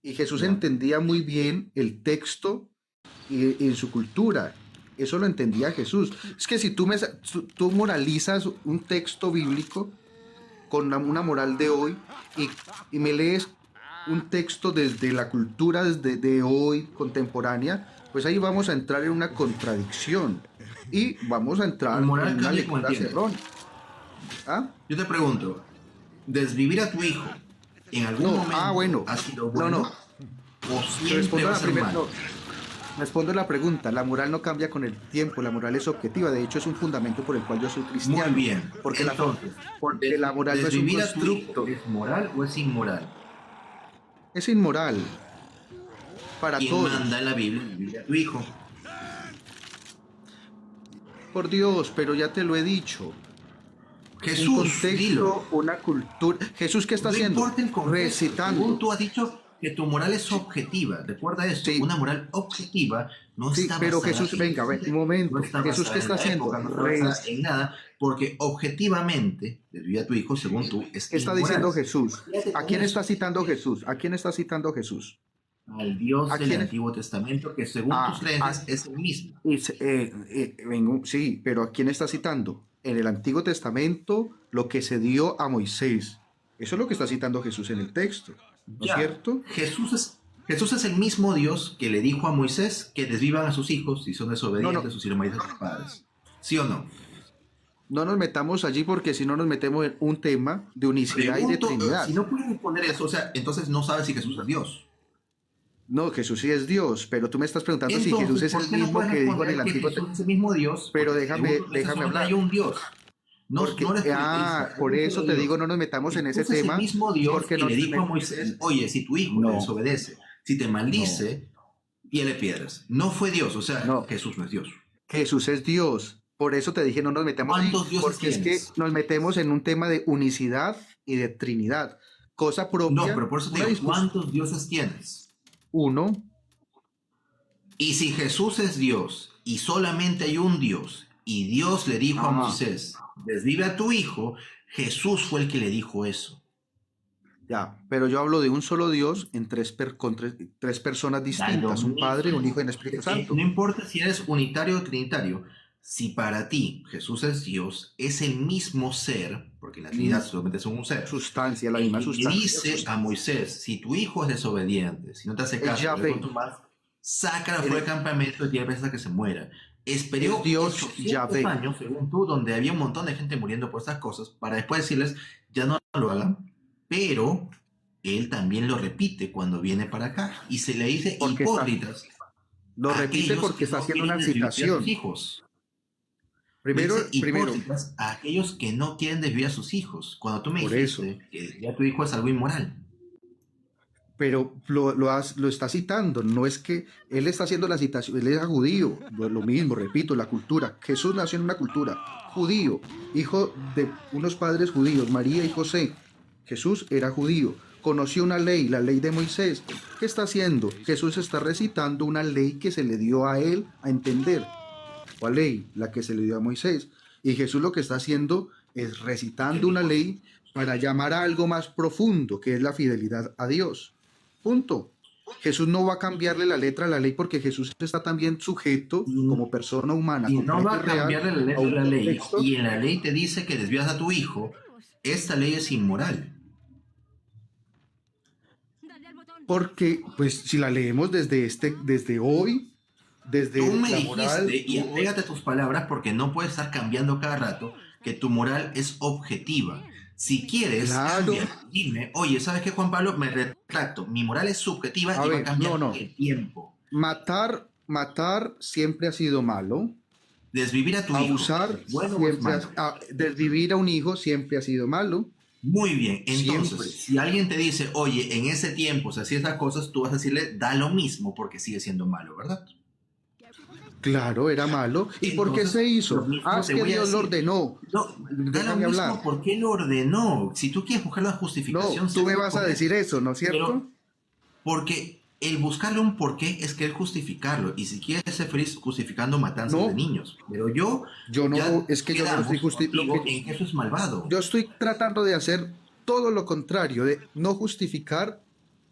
Y Jesús Ya. entendía muy bien el texto y en su cultura. Eso lo entendía Jesús. Es que si tú moralizas un texto bíblico con una moral de hoy y me lees un texto desde la cultura desde de hoy contemporánea, pues ahí vamos a entrar en una contradicción y vamos a Tu entrar en moral una cambia con el lectura tiempo. errónea. ¿Ah? Yo te pregunto, ¿desvivir a tu hijo en algún No, momento bueno. ha sido No, no. bueno o siempre Respondo a va a la ser primera. malo? No, respondo a la pregunta. La moral no cambia con el tiempo. La moral es objetiva. De hecho, es un fundamento por el cual yo soy Muy cristiano. bien. Porque Entonces, porque la moral no es un ¿desvivir a tu hijo constructo. es moral o es inmoral? Es inmoral para ¿Quién manda en todos. la Biblia vivir a tu hijo? Por Dios, pero ya te lo he dicho. Un Jesús, dilo. contexto, una cultura. Jesús, ¿qué está No haciendo? importa el contexto. Según Recitando. tú has dicho que tu moral es Sí, objetiva. Recuerda esto, sí, una moral objetiva no sí, está pero basada Jesús, venga, en ven, un no momento. está Jesús, ¿qué basada en está la haciendo? época, no está basada en nada, porque objetivamente, desvía a tu hijo, según tú, es ¿Qué está diciendo inmoral. Jesús? Fíjate ¿A con quién eso. está citando Jesús? ¿A quién está citando Jesús? Al Dios ¿A del quién? Antiguo Testamento, que según tus A, creencias es el mismo. sí, pero ¿a quién está citando? En el Antiguo Testamento, lo que se dio a Moisés. Eso es lo que está citando Jesús en el texto, ¿no es Ya, cierto? Jesús es el mismo Dios que le dijo a Moisés que desvivan a sus hijos si son No, no, desobedientes o si lo maldices a sus padres. ¿Sí o no? no nos metamos allí porque si no nos metemos en un tema de unicidad y de Pregunto, si Trinidad. no puedes responder eso, o sea, entonces no sabes si Jesús es Dios. No, Jesús sí es Dios, pero tú me estás preguntando si Jesús Entonces, es ¿por el qué no mismo puedes que dijo en el responder que Antiguo Jesús es Testamento. el mismo Dios? Pero Porque según déjame, tus creencias déjame solamente hay hablar. un Dios. No, no Porque, eres politeísta, hay por un eso solo te Dios. digo, no nos metamos en ese Jesús es el tema, mismo Dios porque que le nos... dijo a Moisés, oye, si tu hijo te No, desobedece, si te no, maldice, pídele piedras. No fue Dios, o sea, no. Jesús no es Dios. Jesús es Dios. Por eso te dije, no nos metamos ahí, ¿Cuántos dioses porque es que tienes? nos metemos en un tema de unicidad y de Trinidad. Cosa No, propia, pero por eso te una digo, discusión. ¿cuántos dioses tienes? Uno, Y si Jesús es Dios y solamente hay un Dios, y Dios le dijo a ajá, Moisés, desvive a tu hijo, Jesús fue el que le dijo eso. ya. Pero yo hablo de un solo Dios en con tres personas Da lo distintas, un Padre, un Hijo y mismo. un Espíritu Es que no Santo. importa si eres unitario o trinitario, si para ti Jesús es Dios, es el mismo ser, porque en la Trinidad Mm, solamente son un ser, Sustancia, la el misma que le sustancia. dice a Moisés, si tu hijo es desobediente, si no te hace Es caso, no le Yahvé, contumas, sácala fuera del el- campamento y lleva hasta que se muera. es Esperó Dios 800 Yahvé. años, según tú, donde había un montón de gente muriendo por estas cosas, para después decirles, ya no lo hagan, pero él también lo repite cuando viene para acá y se le dice Porque está, hipócritas lo a repite aquellos porque que está no haciendo quieren una desvivir a sus citación. hijos. Le Primero, dice primero, hipócritas a aquellos que no quieren desvivir a sus hijos. Cuando tú me por eso. dijiste que ya tu hijo es algo inmoral. Pero lo está citando, no es que él está haciendo la citación, él era judío, lo mismo, repito, la cultura. Jesús nació en una cultura judío, hijo de unos padres judíos, María y José. Jesús era judío, conoció una ley, la ley de Moisés. ¿Qué está haciendo? Jesús está recitando una ley que se le dio a él a entender. ¿Cuál ley? La que se le dio a Moisés. Y Jesús lo que está haciendo es ¿Qué recitando una dijo? ley para llamar a algo más profundo, que es la fidelidad a Dios. Punto. Jesús no va a cambiarle la letra a la ley porque Jesús está también sujeto Y, como persona humana, y no completa va y a real cambiarle la a letra de un la ley contexto y en la ley te dice que desvías a tu hijo, esta ley es inmoral. porque pues si la leemos desde hoy, Tú desde me la dijiste, moral, y apégate a tus palabras porque no puedes estar cambiando cada rato, que tu moral es objetiva. Si quieres, claro, cambia. Dime, oye, ¿sabes qué, Juan Pablo? Me retracto. Mi moral es subjetiva a y va a ver, no, cambiar con no, el tiempo. matar siempre ha sido malo, Desvivir a tu hijo, abusar ¿es bueno o es siempre, malo? desvivir a un hijo siempre ha sido malo, Muy bien, entonces, siempre. si alguien te dice, oye, en ese tiempo se hacían estas cosas, tú vas a decirle, da lo mismo porque sigue siendo malo, ¿verdad? Claro, era malo. ¿Y por qué se Entonces, lo hizo? Ah, mismo es te que voy a Dios lo decir. ordenó. No, da lo Déjame mismo hablar. porque él lo ordenó. Si tú quieres buscar la No, justificación, tú me seguro vas a con decir eso. eso, ¿no es cierto? Pero porque el buscarle un porqué es querer justificarlo. Y si quieres ser feliz justificando matanzas de No, niños. Pero yo yo no, ya es que yo no lo estoy quedamos contigo justificando. en que eso es malvado. Yo estoy tratando de hacer todo lo contrario, de no justificar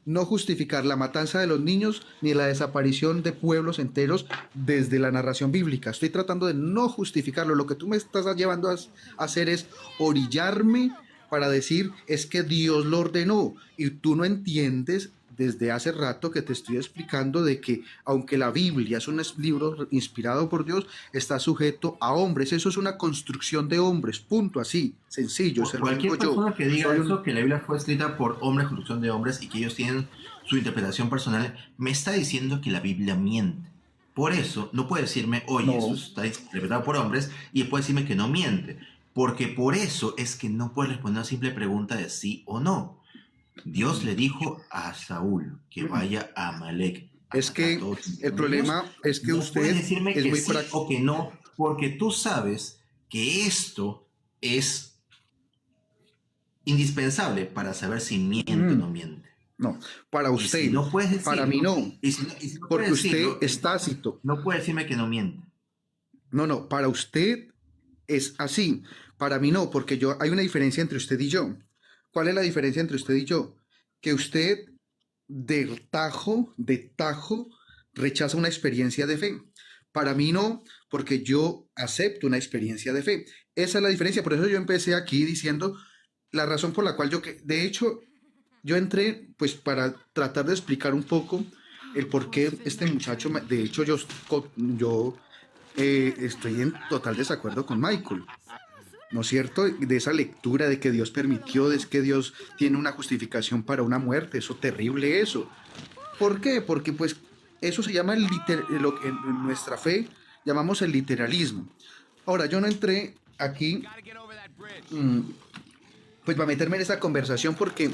no justificar la matanza de los niños ni la desaparición de pueblos enteros desde la narración bíblica. Estoy tratando de no justificarlo. Lo que tú me estás llevando a hacer es orillarme para decir es que Dios lo ordenó y tú no entiendes desde hace rato que te estoy explicando de que aunque la Biblia es un libro inspirado por Dios, está sujeto a hombres. Eso es una construcción de hombres, punto, así, sencillo. Se lo digo Cualquier persona yo. que diga Soy eso, un... que la Biblia fue escrita por hombres, construcción de hombres y que ellos tienen su interpretación personal, me está diciendo que la Biblia miente. Por eso no puede decirme, oye, eso No, está interpretado por hombres, y después decirme que no miente. Porque por eso es que no puedes responder una simple pregunta de sí o no. Dios le dijo a Saúl que vaya a Amalek a es matar a que todos sus el enemigos. problema es que No puedes usted decirme es que muy sí práctico. o que no, porque tú sabes que esto es indispensable para saber si miente o no miente. No, para Y si usted, no puedes decirlo, para mí no, y si no porque puedes usted decirlo, es entonces tácito. no puedes decirme que no miente. No, para usted es así, para mí no, porque yo hay una diferencia entre usted y yo. ¿Cuál es la diferencia entre usted y yo? Que usted de tajo, rechaza una experiencia de fe. Para mí no, porque yo acepto una experiencia de fe. Esa es la diferencia, por eso yo empecé aquí diciendo la razón por la cual de hecho, yo entré pues para tratar de explicar un poco el por qué este muchacho, de hecho yo estoy en total desacuerdo con Michael, ¿no es cierto? De esa lectura de que Dios permitió, de que Dios tiene una justificación para una muerte, eso terrible eso. ¿Por qué? Porque pues eso se llama lo que en nuestra fe llamamos el literalismo. Ahora, yo no entré aquí mm, pues para meterme en esta conversación porque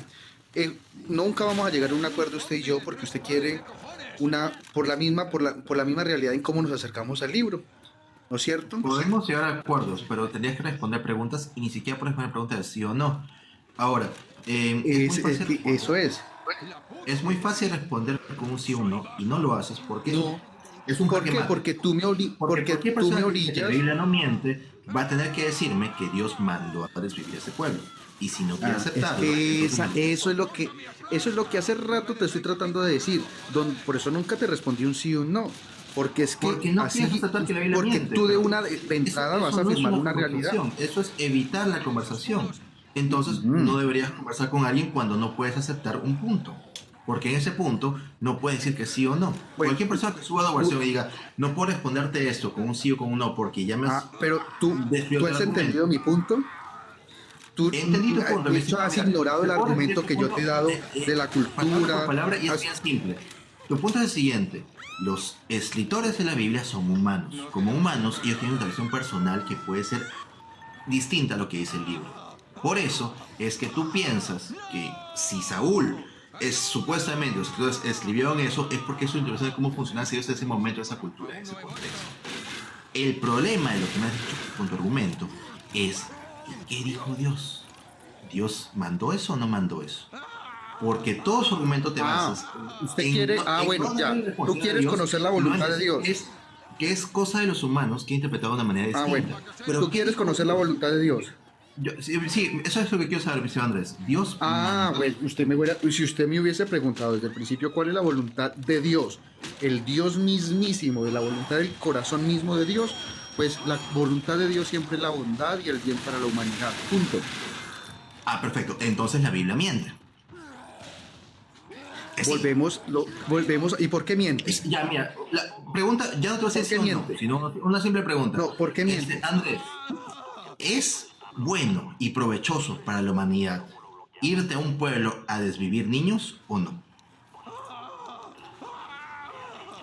eh, nunca vamos a llegar a un acuerdo usted y yo porque usted quiere por la misma realidad en cómo nos acercamos al libro, ¿no es cierto? Podemos llegar a acuerdos, pero tendrías que responder preguntas y ni siquiera puedes responder preguntas de sí o no. Ahora, Es que eso es muy fácil responder con un sí o un no y no lo haces porque no. es un ¿Por jaque qué? mate. Porque Porque cualquier tú me persona que dice que la orillas. Biblia no miente va a tener que decirme que Dios mandó a desvivir a ese pueblo. Y si no quiere Es aceptarlo, que entonces no. eso es lo que hace rato te estoy tratando de decir. Por eso nunca te respondí un sí o un no. Porque es que Porque no así, quieres aceptar que la Biblia porque miente. tú Pero de entrada vas a eso no es afirmar una una realidad. conversación, eso es evitar la conversación. Entonces Mm. no deberías conversar con alguien cuando no puedes aceptar un punto. Porque en ese punto no puedes decir que sí o no. Bueno, Cualquier persona que suba a la oración y diga, no puedo responderte esto con un sí o con un no, porque ya me has pero desviado tú el has argumento. entendido mi punto. Tú, He entendido tu punto, de mi hecho, estimado. has Mira, ignorado te el puedo repetir argumento tu que yo punto te he dado de la palabra por cultura. palabra y es bien simple. Tu punto es el siguiente. Los escritores de la Biblia son humanos. Como humanos, ellos tienen una tradición personal que puede ser distinta a lo que dice el libro. Por eso es que tú piensas que si Saúl es supuestamente los escritores escribieron eso, es porque es su interés de cómo funciona en ese momento, esa cultura, ese contexto. El problema de lo que me has dicho con tu argumento es ¿qué dijo Dios? ¿Dios mandó eso o no mandó eso? Porque todo su argumento te basas Usted quiere, bueno, no ya. darle Tú responsabilidad a quieres Dios, conocer la sino en voluntad de decir Dios. que es cosa de los humanos que he interpretado de una manera Bueno. distinta. Pero Tú ¿qué quieres dijo conocer la Dios? voluntad de Dios. Sí, sí, eso es lo que quiero saber, mi señor Andrés. Dios mandó. Bueno, si usted me hubiese preguntado desde el principio cuál es la voluntad de Dios, el Dios mismísimo, de la voluntad del corazón mismo de Dios, pues la voluntad de Dios siempre es la bondad y el bien para la humanidad. Punto. Perfecto. Entonces la Biblia miente. Volvemos. ¿Y por qué miente? Ya, mira, la pregunta, ya no te voy a ¿Por decir qué sí o no, miente? sino una simple pregunta. No, ¿por qué miente? Andrés, ¿es bueno y provechoso para la humanidad irte a un pueblo a desvivir niños o no?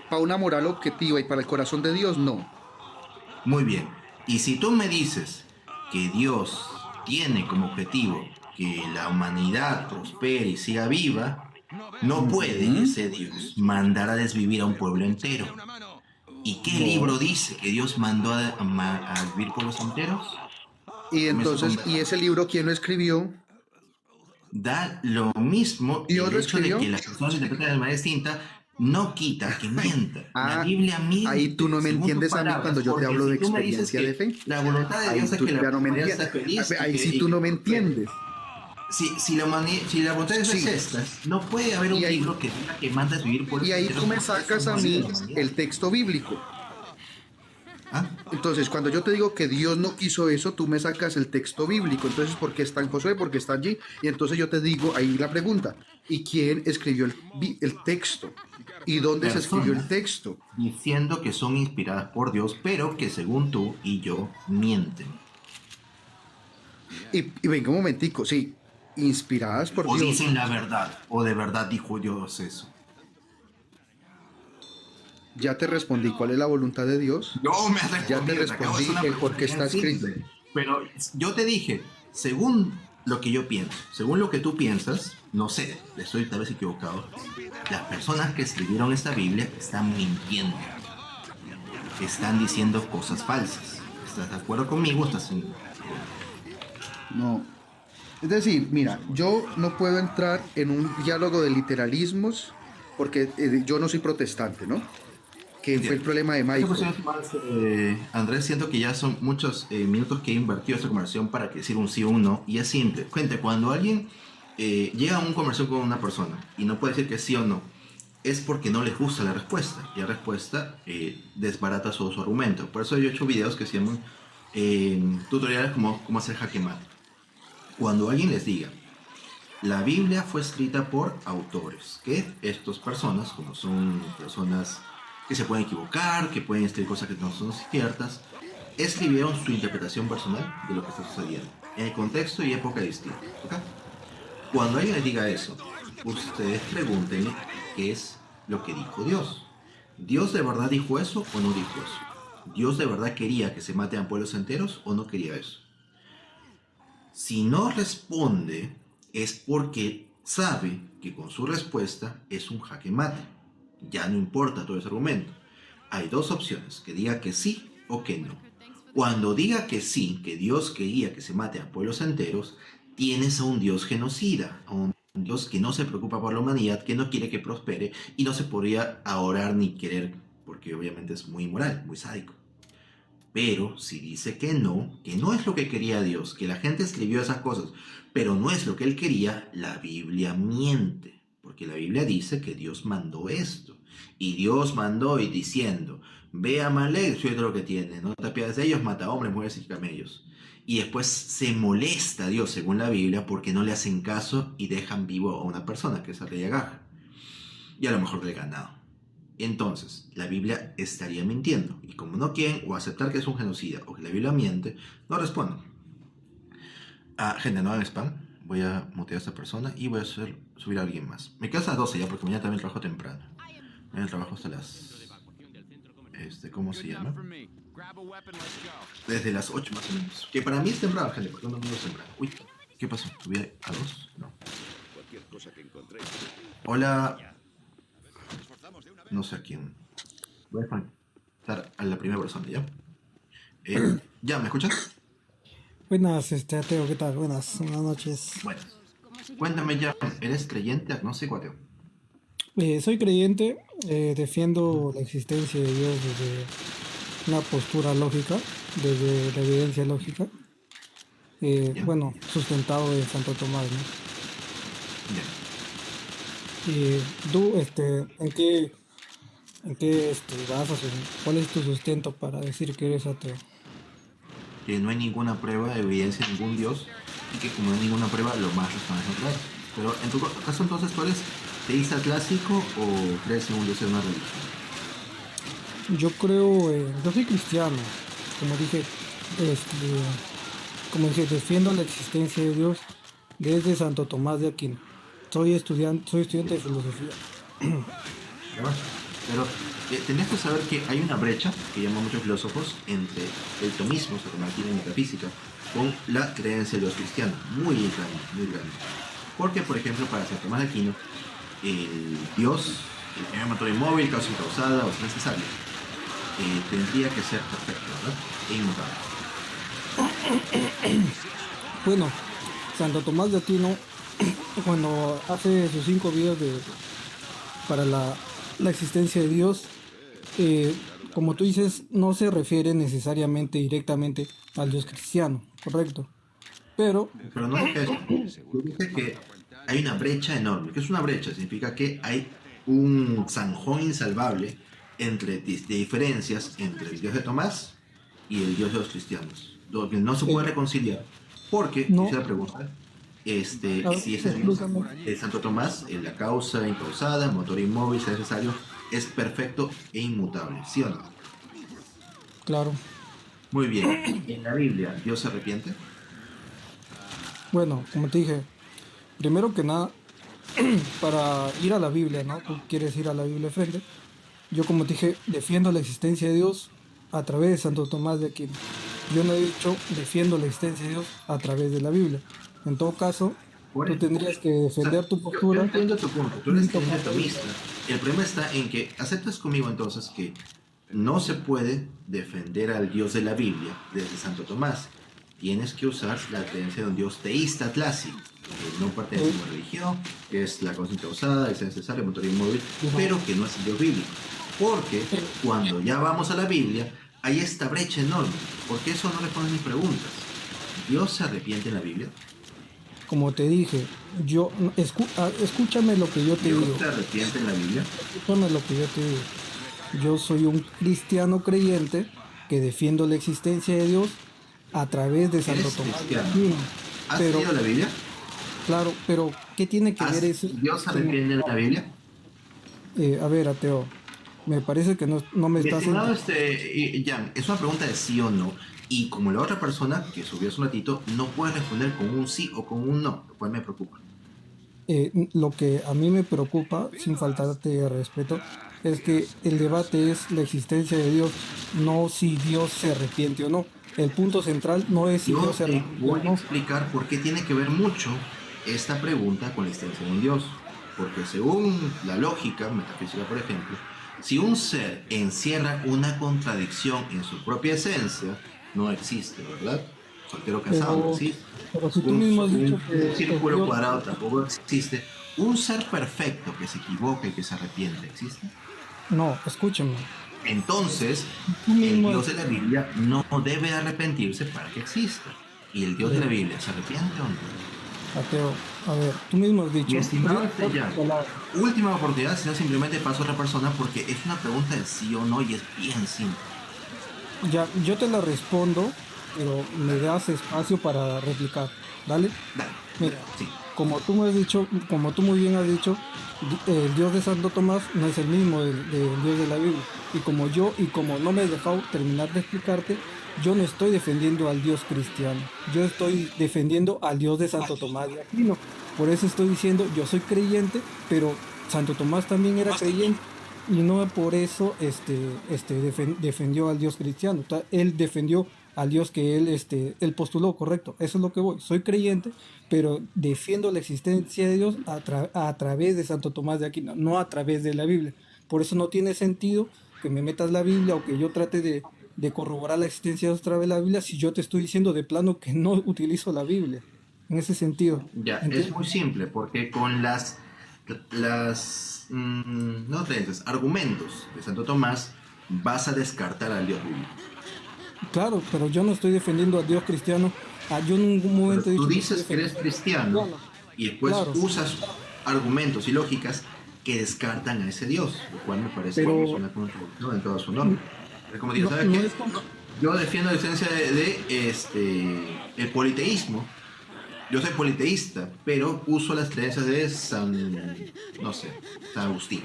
Para una moral objetiva y para el corazón de Dios, no. Muy bien. Y si tú me dices que Dios tiene como objetivo que la humanidad prospere y siga viva, no puede ese Dios mandar a desvivir a un pueblo entero. ¿Y qué libro dice que Dios mandó a desvivir pueblos enteros? Y entonces, ¿y ese libro quién lo escribió? Da lo mismo ¿Dios el lo hecho de escribió? que las personas interpreten de manera distinta no quita que mienta. La Biblia miente. Ahí tú no me según tus entiendes a mí palabras, cuando yo te porque hablo de si tú me dices experiencia que de fe. la voluntad de Ahí Dios es tú que la ya no me humanidad sea entiendes. feliz. Ahí sí tú no me entiendes. si la voluntad de Dios Sí. es esta, no puede haber un Y ahí, libro que diga que mandas vivir por y eso. ahí tú me sacas a mí el texto bíblico. ¿Ah? Entonces, cuando yo te digo que Dios no quiso eso, tú me sacas el texto bíblico. Entonces, ¿por qué está en Josué? Porque está allí. Y entonces yo te digo, ahí la pregunta, ¿y quién escribió el texto? ¿Y dónde se escribió el Personas texto? diciendo que son inspiradas por Dios, pero que según tú y yo mienten. Y venga un momentico, sí, inspiradas por O Dios. dicen la verdad, o de verdad dijo Dios eso. Ya te respondí cuál es la voluntad de Dios. No me has Ya te respondido, te acabo de hacer respondí una el por pregunta qué bien está escrito. simple. Pero yo te dije, según lo que yo pienso, según lo que tú piensas, no sé, estoy tal vez equivocado, las personas que escribieron esta Biblia están mintiendo, están diciendo cosas falsas. ¿Estás de acuerdo conmigo? ¿Estás en... No. Es decir, mira, yo no puedo entrar en un diálogo de literalismos porque yo no soy protestante, ¿no? Que fue el Entiendo. problema de Esta Michael. cuestión es más, Andrés, siento que ya son muchos minutos que he invertido esta conversación para que decir un sí o un no, y es simple. Gente, cuando alguien llega a una conversación con una persona y no puede decir que sí o no, es porque no les gusta la respuesta, y la respuesta desbarata su argumento. Por eso yo he hecho videos que se llaman tutoriales como cómo hacer jaque mate. Cuando alguien les diga, la Biblia fue escrita por autores, que estas personas, como son personas que se pueden equivocar, que pueden escribir cosas que no son ciertas, escribieron su interpretación personal de lo que está sucediendo, en el contexto y época distinta. ¿Ok? Cuando alguien les diga eso, ustedes pregúntenle qué es lo que dijo Dios. ¿Dios de verdad dijo eso o no dijo eso? ¿Dios de verdad quería que se maten a pueblos enteros o no quería eso? Si no responde, es porque sabe que con su respuesta es un jaque mate. Ya no importa todo ese argumento. Hay dos opciones, que diga que sí o que no. Cuando diga que sí, que Dios quería que se mate a pueblos enteros, tienes a un Dios genocida, a un Dios que no se preocupa por la humanidad, que no quiere que prospere y no se podría orar ni querer, porque obviamente es muy inmoral, muy sádico. Pero si dice que no es lo que quería Dios, que la gente escribió esas cosas, pero no es lo que él quería, la Biblia miente. Porque la Biblia dice que Dios mandó esto. Y Dios mandó y diciendo, ve a Amalek, soy todo lo que tiene, no te apiades de ellos, mata a hombres, mujeres y camellos. Y después se molesta a Dios, según la Biblia, porque no le hacen caso y dejan vivo a una persona, que es el rey Agag. Y a lo mejor del ganado. Entonces, la Biblia estaría mintiendo. Y como no quieren o aceptar que es un genocida o que la Biblia miente, no responden. Gente, no hagan spam. Voy a mutear a esta persona y voy a subir a alguien más. Me quedo hasta las 12 ya porque mañana también trabajo temprano. Mañana trabajo hasta las... ¿cómo se llama? Desde las 8 más o menos. Que para mí es temprano, gente, porque no me es temprano. Uy, ¿qué pasó? ¿Subí a 2? No. Hola. No sé a quién. Voy a estar a la primera persona, ¿ya? ¿Ya me escuchas? Buenas, Ateo, ¿qué tal? Buenas noches. Bueno, cuéntame ya, ¿eres creyente, agnóstico, ateo? Soy creyente, defiendo la existencia de Dios desde una postura lógica, desde la evidencia lógica, ¿Ya? bueno, sustentado en Santo Tomás, ¿no? Ya. Y tú, ¿en qué basas, cuál es tu sustento para decir que eres ateo? Que no hay ninguna prueba de evidencia de ningún Dios y que como no hay ninguna prueba, lo más razonable es no creer. Pero en tu caso entonces, ¿tú eres teísta clásico o crees en un Dios de una religión? Yo soy cristiano, como dije, este, defiendo la existencia de Dios desde Santo Tomás de Aquino. Soy estudiante de filosofía. ¿Ya ves? Pero tenías que saber que hay una brecha que llaman muchos filósofos entre el tomismo, o sea, como aquí en metafísica, con la creencia de los cristianos. Muy grande, muy grande. Porque, por ejemplo, para Santo Tomás de Aquino, el Dios, el primer motor inmóvil, causa incausada o es necesario, tendría que ser perfecto, ¿verdad? E inmutable. Bueno, Santo Tomás de Aquino, cuando hace sus 5 videos para la existencia de Dios, eh, como tú dices, no se refiere necesariamente directamente al Dios cristiano, ¿correcto? Pero, Pero no dije eso. Yo dije que hay una brecha enorme. ¿Qué es una brecha? Significa que hay un zanjón insalvable de diferencias entre el Dios de Tomás y el Dios de los cristianos. Lo que no se puede reconciliar. Porque, no, quisiera preguntar, a ver, si ese Dios explícame. de Santo Tomás, en la causa incausada, motor inmóvil, si es necesario, es perfecto e inmutable, ¿sí o no? Claro. Muy bien. En la Biblia, ¿Dios se arrepiente? Bueno, como te dije, primero que nada, para ir a la Biblia, ¿no? Tú quieres ir a la Biblia de frente. Yo, como te dije, defiendo la existencia de Dios a través de Santo Tomás de Aquino. Yo no he dicho defiendo la existencia de Dios a través de la Biblia. En todo caso, Por tú eso. tendrías que O sea, defender tu yo postura. entiendo tu punto, tú eres atomista. El problema está en que aceptas conmigo entonces que no se puede defender al Dios de la Biblia desde Santo Tomás. Tienes que usar la creencia de un Dios teísta clásico, que no pertenece a una religión, que es la cosa incausada, es necesario, motor inmóvil, pero que no es el Dios bíblico. Porque cuando ya vamos a la Biblia, hay esta brecha enorme. ¿Por qué eso no responde mis preguntas? ¿Dios se arrepiente en la Biblia? Como te dije, escúchame lo que yo te ¿Dios digo. se arrepiente en la Biblia? Escúchame lo que yo te digo. Yo soy un cristiano creyente que defiendo la existencia de Dios a través de Santo ¿Eres Tomás de cristiano? Aquino. ¿Has Pero, leído la Biblia? claro, pero ¿qué tiene que ver eso? ¿Dios se arrepiente en la Biblia? A ver, ateo, me parece que no me Mi estás estimado entendiendo. Jan, es una pregunta de sí o no. Y como la otra persona que subió hace un ratito no puede responder con un sí o con un no, lo cual me preocupa. Lo que a mí me preocupa, sin faltarte respeto, es que el debate es la existencia de Dios, no si Dios se arrepiente o no. El punto central no es si Yo Dios se te arrepiente o voy a no. explicar por qué tiene que ver mucho esta pregunta con la existencia de un Dios. Porque según la lógica metafísica, por ejemplo, si un ser encierra una contradicción en su propia esencia, no existe, ¿verdad? Soltero casado no Pero, existe. pero si tú mismo has dicho que Un círculo Dios, cuadrado tampoco existe. Un ser perfecto que se equivoca y que se arrepiente, ¿existe? no, escúchame, Entonces, tú el mismo, Dios de la Biblia no debe arrepentirse para que exista. ¿Y el Dios de la Biblia se arrepiente o no? ateo, a ver, tú mismo has Mi dicho, estimado primero, ya, última oportunidad, si no simplemente paso a otra persona porque es una pregunta de sí o no y es bien simple. ya, yo te la respondo, pero me das espacio para replicar, ¿vale? Dale, Mira, sí. como tú me has dicho, como tú muy bien has dicho, el Dios de Santo Tomás no es el mismo del Dios de la Biblia. Y como no me he dejado terminar de explicarte, yo no estoy defendiendo al Dios cristiano. Yo estoy defendiendo al Dios de Santo Tomás de Aquino. Por eso estoy diciendo, yo soy creyente, pero Santo Tomás también era creyente. Y no por eso defendió al Dios cristiano. Él defendió al Dios que él postuló, correcto. Eso es lo que voy. Soy creyente, pero defiendo la existencia de Dios a través de Santo Tomás de Aquino, no a través de la Biblia. Por eso no tiene sentido que me metas la Biblia o que yo trate de corroborar la existencia de Dios a través de la Biblia si yo te estoy diciendo de plano que no utilizo la Biblia. En ese sentido. Ya, es ¿Entiendes? muy simple porque con no creencias, argumentos de Santo Tomás vas a descartar al Dios bíblico. Claro, pero yo no estoy defendiendo al Dios cristiano. Yo en ningún Pero momento he tú dicho dices que eres cristiano y después Claro, usas argumentos y lógicas que descartan a ese Dios, lo cual me parece pero que es una contradicción en toda su norma. Es como digo, no, ¿sabes no qué? es como... Yo defiendo la esencia el politeísmo. Yo soy politeísta, pero uso las creencias de no sé, San Agustín,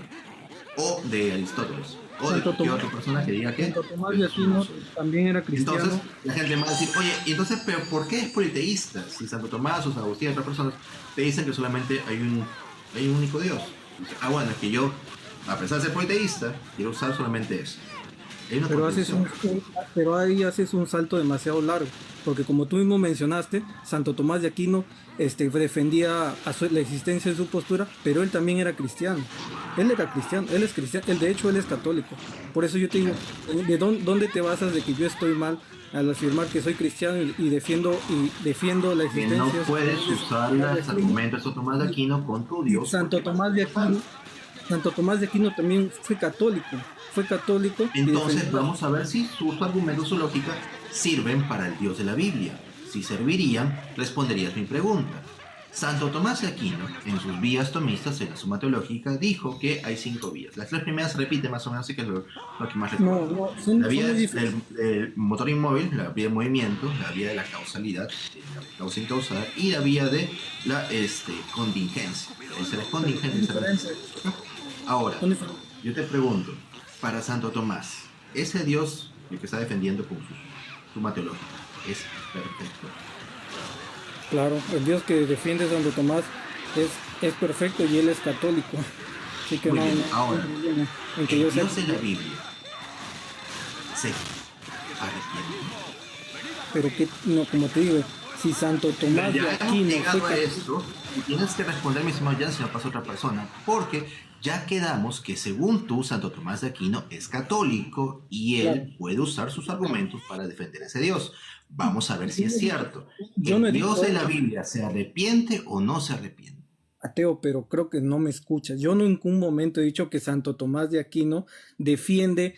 o de Aristóteles, o de Santo cualquier Tomás, otra persona que diga que Santo Tomás yo de no Aquino soy. también era Entonces, cristiano. la gente me va a decir, oye, y entonces, pero ¿por qué es politeísta? Si Santo Tomás o San Agustín y otras personas te dicen que solamente hay un único Dios. Dice, bueno, es que yo, a pesar de ser politeísta, quiero usar solamente eso. Hay una Pero contradicción. pero ahí haces un salto demasiado largo, porque como tú mismo mencionaste, Santo Tomás de Aquino defendía la existencia de su postura, pero él también era cristiano. Él era cristiano, él es cristiano, de hecho él es católico. Por eso yo te digo, ¿dónde te basas de que yo estoy mal al afirmar que soy cristiano y defiendo la Que existencia? no puedes usar los argumentos de Santo Tomás de Aquino con tu Dios. Santo porque Tomás de Aquino, Santo Tomás de Aquino también fue católico. Fue católico y entonces defendió. vamos a ver si sus argumentos, su lógica, sirven para el Dios de la Biblia. si servirían, responderías mi pregunta. Santo Tomás de Aquino, en sus vías tomistas en la Suma Teológica, dijo que hay 5 vías. Las 3 primeras se repiten más o menos, así que es lo que más No, recuerdo. no, son La vía muy del, diferentes. del motor inmóvil, la vía de movimiento, la vía de la causalidad, la causa incausada, y la vía de la contingencia. Esa es contingente y esa es la existencia. Ahora, Son diferentes. yo te pregunto, para Santo Tomás, ese Dios, el que está defendiendo con su Suma Teológica, es perfecto. Claro, el Dios que defiende Santo Tomás es perfecto y él es católico. Así que Muy no, bien, no hay ahora, problema en que el yo sea. Dios de la Biblia se arrepiente. Pero que, no, como te digo, si Santo Tomás de Ya hemos Aquino fue llegado a católico, esto y tienes que responder, mi estimado Jan, si no pasa otra persona, porque ya quedamos que según tú, Santo Tomás de Aquino es católico y claro, él puede usar sus argumentos para defender a ese Dios. Vamos a ver si es cierto. yo no ¿El he Dios dicho de la eso. Biblia se arrepiente o no se arrepiente? Ateo, pero creo que no me escuchas. Yo no en ningún momento he dicho que Santo Tomás de Aquino defiende,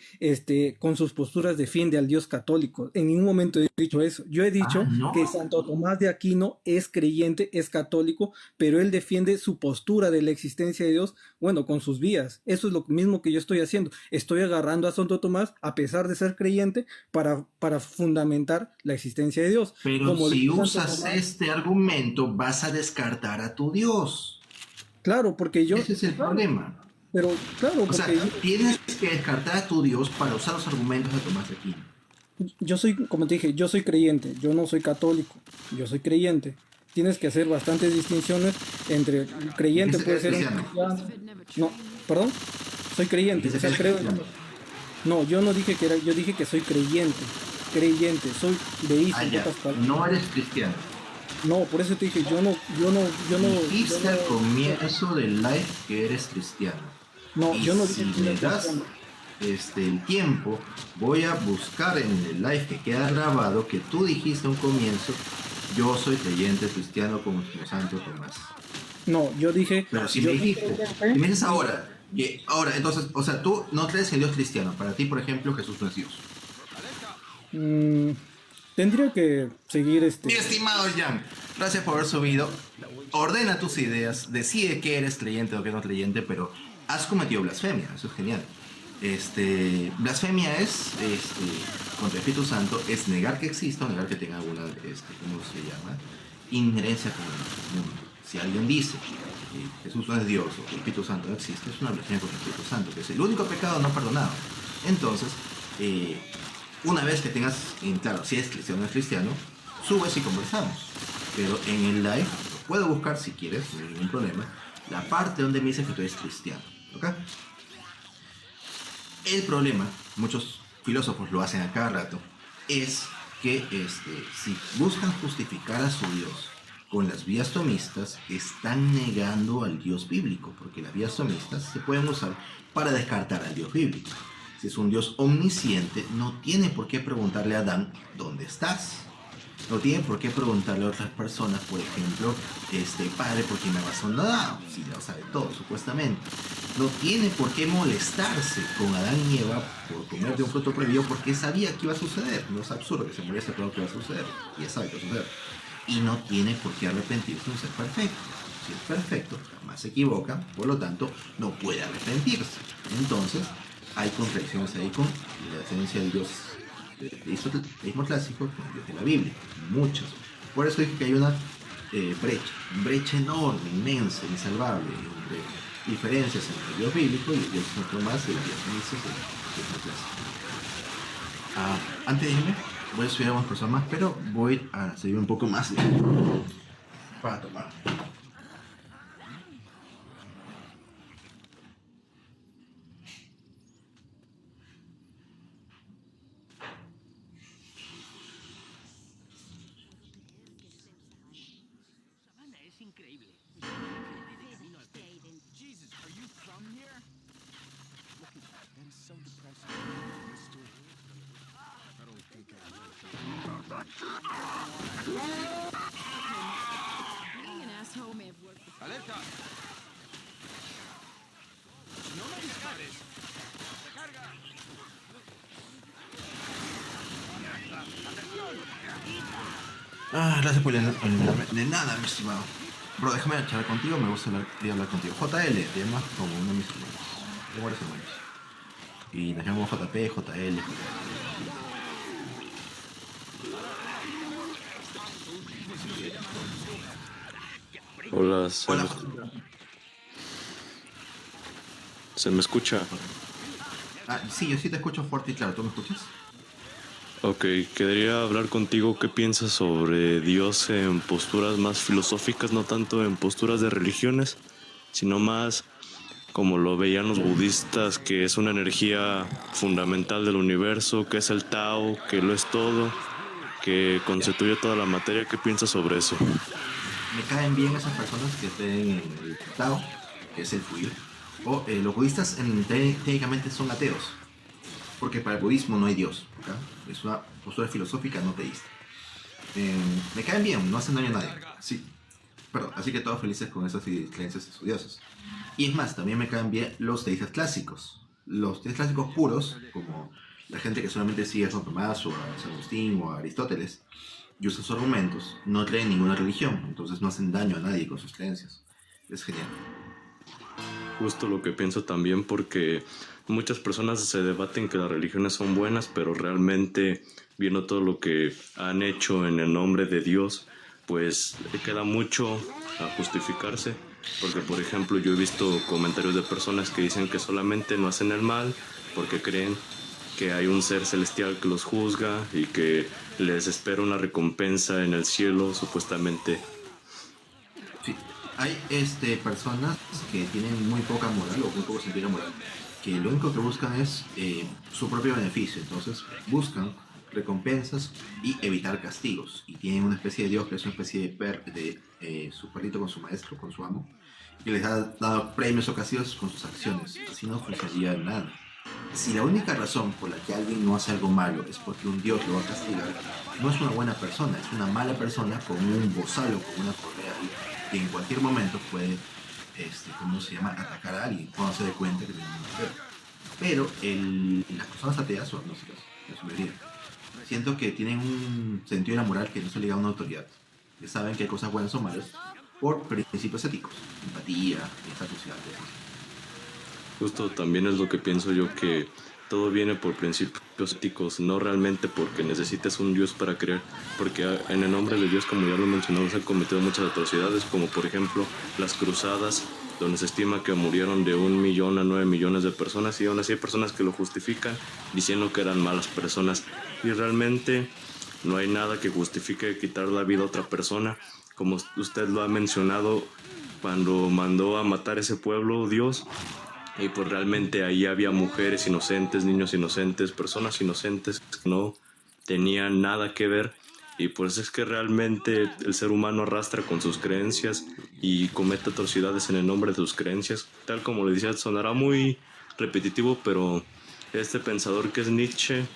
con sus posturas defiende al Dios católico. En ningún momento he dicho eso. Yo he Ah, dicho no. que Santo Tomás de Aquino es creyente, es católico, pero él defiende su postura de la existencia de Dios, bueno, con sus vías. Eso es lo mismo que yo estoy haciendo. Estoy agarrando a Santo Tomás, a pesar de ser creyente, para fundamentar la existencia de Dios. Pero Como si dice Santo usas Tomás, este argumento, vas a descartar a tu Dios. claro, porque yo, Ese es el problema. pero claro, O sea, porque tienes que descartar a tu Dios para usar los argumentos de Tomás de Aquino. yo soy, como te dije, yo soy creyente, yo no soy católico, yo soy creyente. Tienes que hacer bastantes distinciones entre creyente Dijiste que puede ser eres un cristiano. cristiano. No, perdón, soy creyente, o Dijiste que sea, eres creo. cristiano. No, yo no dije que era, yo dije que soy creyente, soy deísta Ah, en ya. pocas palabras. No eres cristiano. No, por eso te dije, Dijiste al comienzo del live que eres cristiano. no, Y yo no si dije que me era das cristiano. el tiempo, voy a buscar en el live que queda grabado que tú dijiste a un comienzo, yo soy creyente cristiano como Santo Tomás. No, yo dije, Pero si yo me soy dijiste, creyente. si me dices ahora, que ahora, entonces, o sea, tú no crees en Dios cristiano. Para ti, por ejemplo, Jesús no es Dios. mm, tendría que seguir Mi estimado Jan, gracias por haber subido. Ordena tus ideas, decide que eres creyente o que no creyente, pero has cometido blasfemia, eso es genial. Blasfemia es, contra el Espíritu Santo, es negar que exista o negar que tenga alguna, ¿cómo se llama? Inherencia con el mundo. Si alguien dice que Jesús no es Dios o que el Espíritu Santo no existe, es una blasfemia contra el Espíritu Santo, que es el único pecado no perdonado. Entonces, una vez que tengas en claro si es cristiano o no es cristiano, subes y conversamos. Pero en el live, lo puedo buscar si quieres, no hay ningún problema, la parte donde me dice que tú eres cristiano. ¿Ok? El problema, muchos filósofos lo hacen a cada rato, es que si buscan justificar a su Dios con las vías tomistas, están negando al Dios bíblico, porque las vías tomistas se pueden usar para descartar al Dios bíblico. Si es un Dios omnisciente, no tiene por qué preguntarle a Adán, ¿dónde estás? No tiene por qué preguntarle a otras personas, por ejemplo, padre, ¿por qué me vas a dar? Si ya lo sabe todo, supuestamente. No tiene por qué molestarse con Adán y Eva por comer de un fruto prohibido porque sabía que iba a suceder. No es absurdo que se moleste por lo que va a suceder. Y ya sabe que va a suceder. Y no tiene por qué arrepentirse de ser perfecto. Si es perfecto, jamás se equivoca, por lo tanto, no puede arrepentirse. Entonces, hay contradicciones ahí con la esencia del Dios del teísmo clásico con el Dios de la Biblia. Muchas. Por eso dije que hay una brecha enorme, inmensa, insalvable, entre diferencias entre el Dios bíblico y el Dios Santo más de las misas del teísmo clásico. Antes de irme, voy a subir a unas personas más, pero voy a seguir un poco más para tomar. Being an asshole may have worked before. ¡Alerta! ¡No me dispares! ¡Recarga! ¡Atención! Gracias por iluminarme. De nada, mi estimado. Bro, déjame charlar contigo, me gusta hablar contigo. JL, te llamas como uno de mis hermanos. Tengo varios hermanos. Y nos llamamos JP, JL. Hola, Hola. ¿se me escucha? Sí, yo sí te escucho fuerte y claro. ¿Tú me escuchas? Ok, quería hablar contigo qué piensas sobre Dios en posturas más filosóficas, no tanto en posturas de religiones, sino más como lo veían los budistas, que es una energía fundamental del universo, que es el Tao, que lo es todo, que constituye toda la materia. ¿Qué piensas sobre eso? Me caen bien esas personas que creen en el Tao, que es el fluir. O los budistas técnicamente son ateos, porque para el budismo no hay Dios. ¿Ok? Es una postura filosófica no teísta. Me caen bien, no hacen daño a nadie. Sí, perdón, así que todos felices con esas creencias de sus dioses. Y es más, también me caen bien los teístas clásicos. Los teístas clásicos puros, como la gente que solamente sigue a San Tomás o a San Agustín o a Aristóteles, y usa sus argumentos, no creen en ninguna religión, entonces no hacen daño a nadie con sus creencias. Es genial. Justo lo que pienso también, porque muchas personas se debaten que las religiones son buenas, pero realmente viendo todo lo que han hecho en el nombre de Dios, pues queda mucho a justificarse, porque por ejemplo yo he visto comentarios de personas que dicen que solamente no hacen el mal porque creen que hay un ser celestial que los juzga y que les espera una recompensa en el cielo, supuestamente. Sí, hay personas que tienen muy poca moral o muy poco sentido de moral, que lo único que buscan es su propio beneficio, entonces buscan recompensas y evitar castigos, y tienen una especie de dios que es una especie de su perrito con su maestro, con su amo, que les ha dado premios o castigos con sus acciones. Así no funcionaría nada. Si la única razón por la que alguien no hace algo malo es porque un dios lo va a castigar, no es una buena persona, es una mala persona con un bozal o con una correa y que en cualquier momento puede, ¿cómo se llama?, atacar a alguien cuando se dé cuenta que tiene un poder. Pero las personas ateas, o no sé, la mayoría, siento que tienen un sentido de la moral que no se liga a una autoridad, que saben que hay cosas buenas o malas por principios éticos, empatía, bienestar social, cosas así. Justo también es lo que pienso yo, que todo viene por principios éticos, no realmente porque necesites un Dios para creer, porque en el nombre de Dios, como ya lo mencionamos, se han cometido muchas atrocidades, como por ejemplo las cruzadas, donde se estima que murieron de 1 millón a 9 millones de personas, y aún así hay personas que lo justifican diciendo que eran malas personas, y realmente no hay nada que justifique quitar la vida a otra persona, como usted lo ha mencionado, cuando mandó a matar ese pueblo Dios, y pues realmente ahí había mujeres inocentes, niños inocentes, personas inocentes que no tenían nada que ver. Y pues es que realmente el ser humano arrastra con sus creencias y comete atrocidades en el nombre de sus creencias. Tal como le decía, sonará muy repetitivo, pero este pensador que es Nietzsche,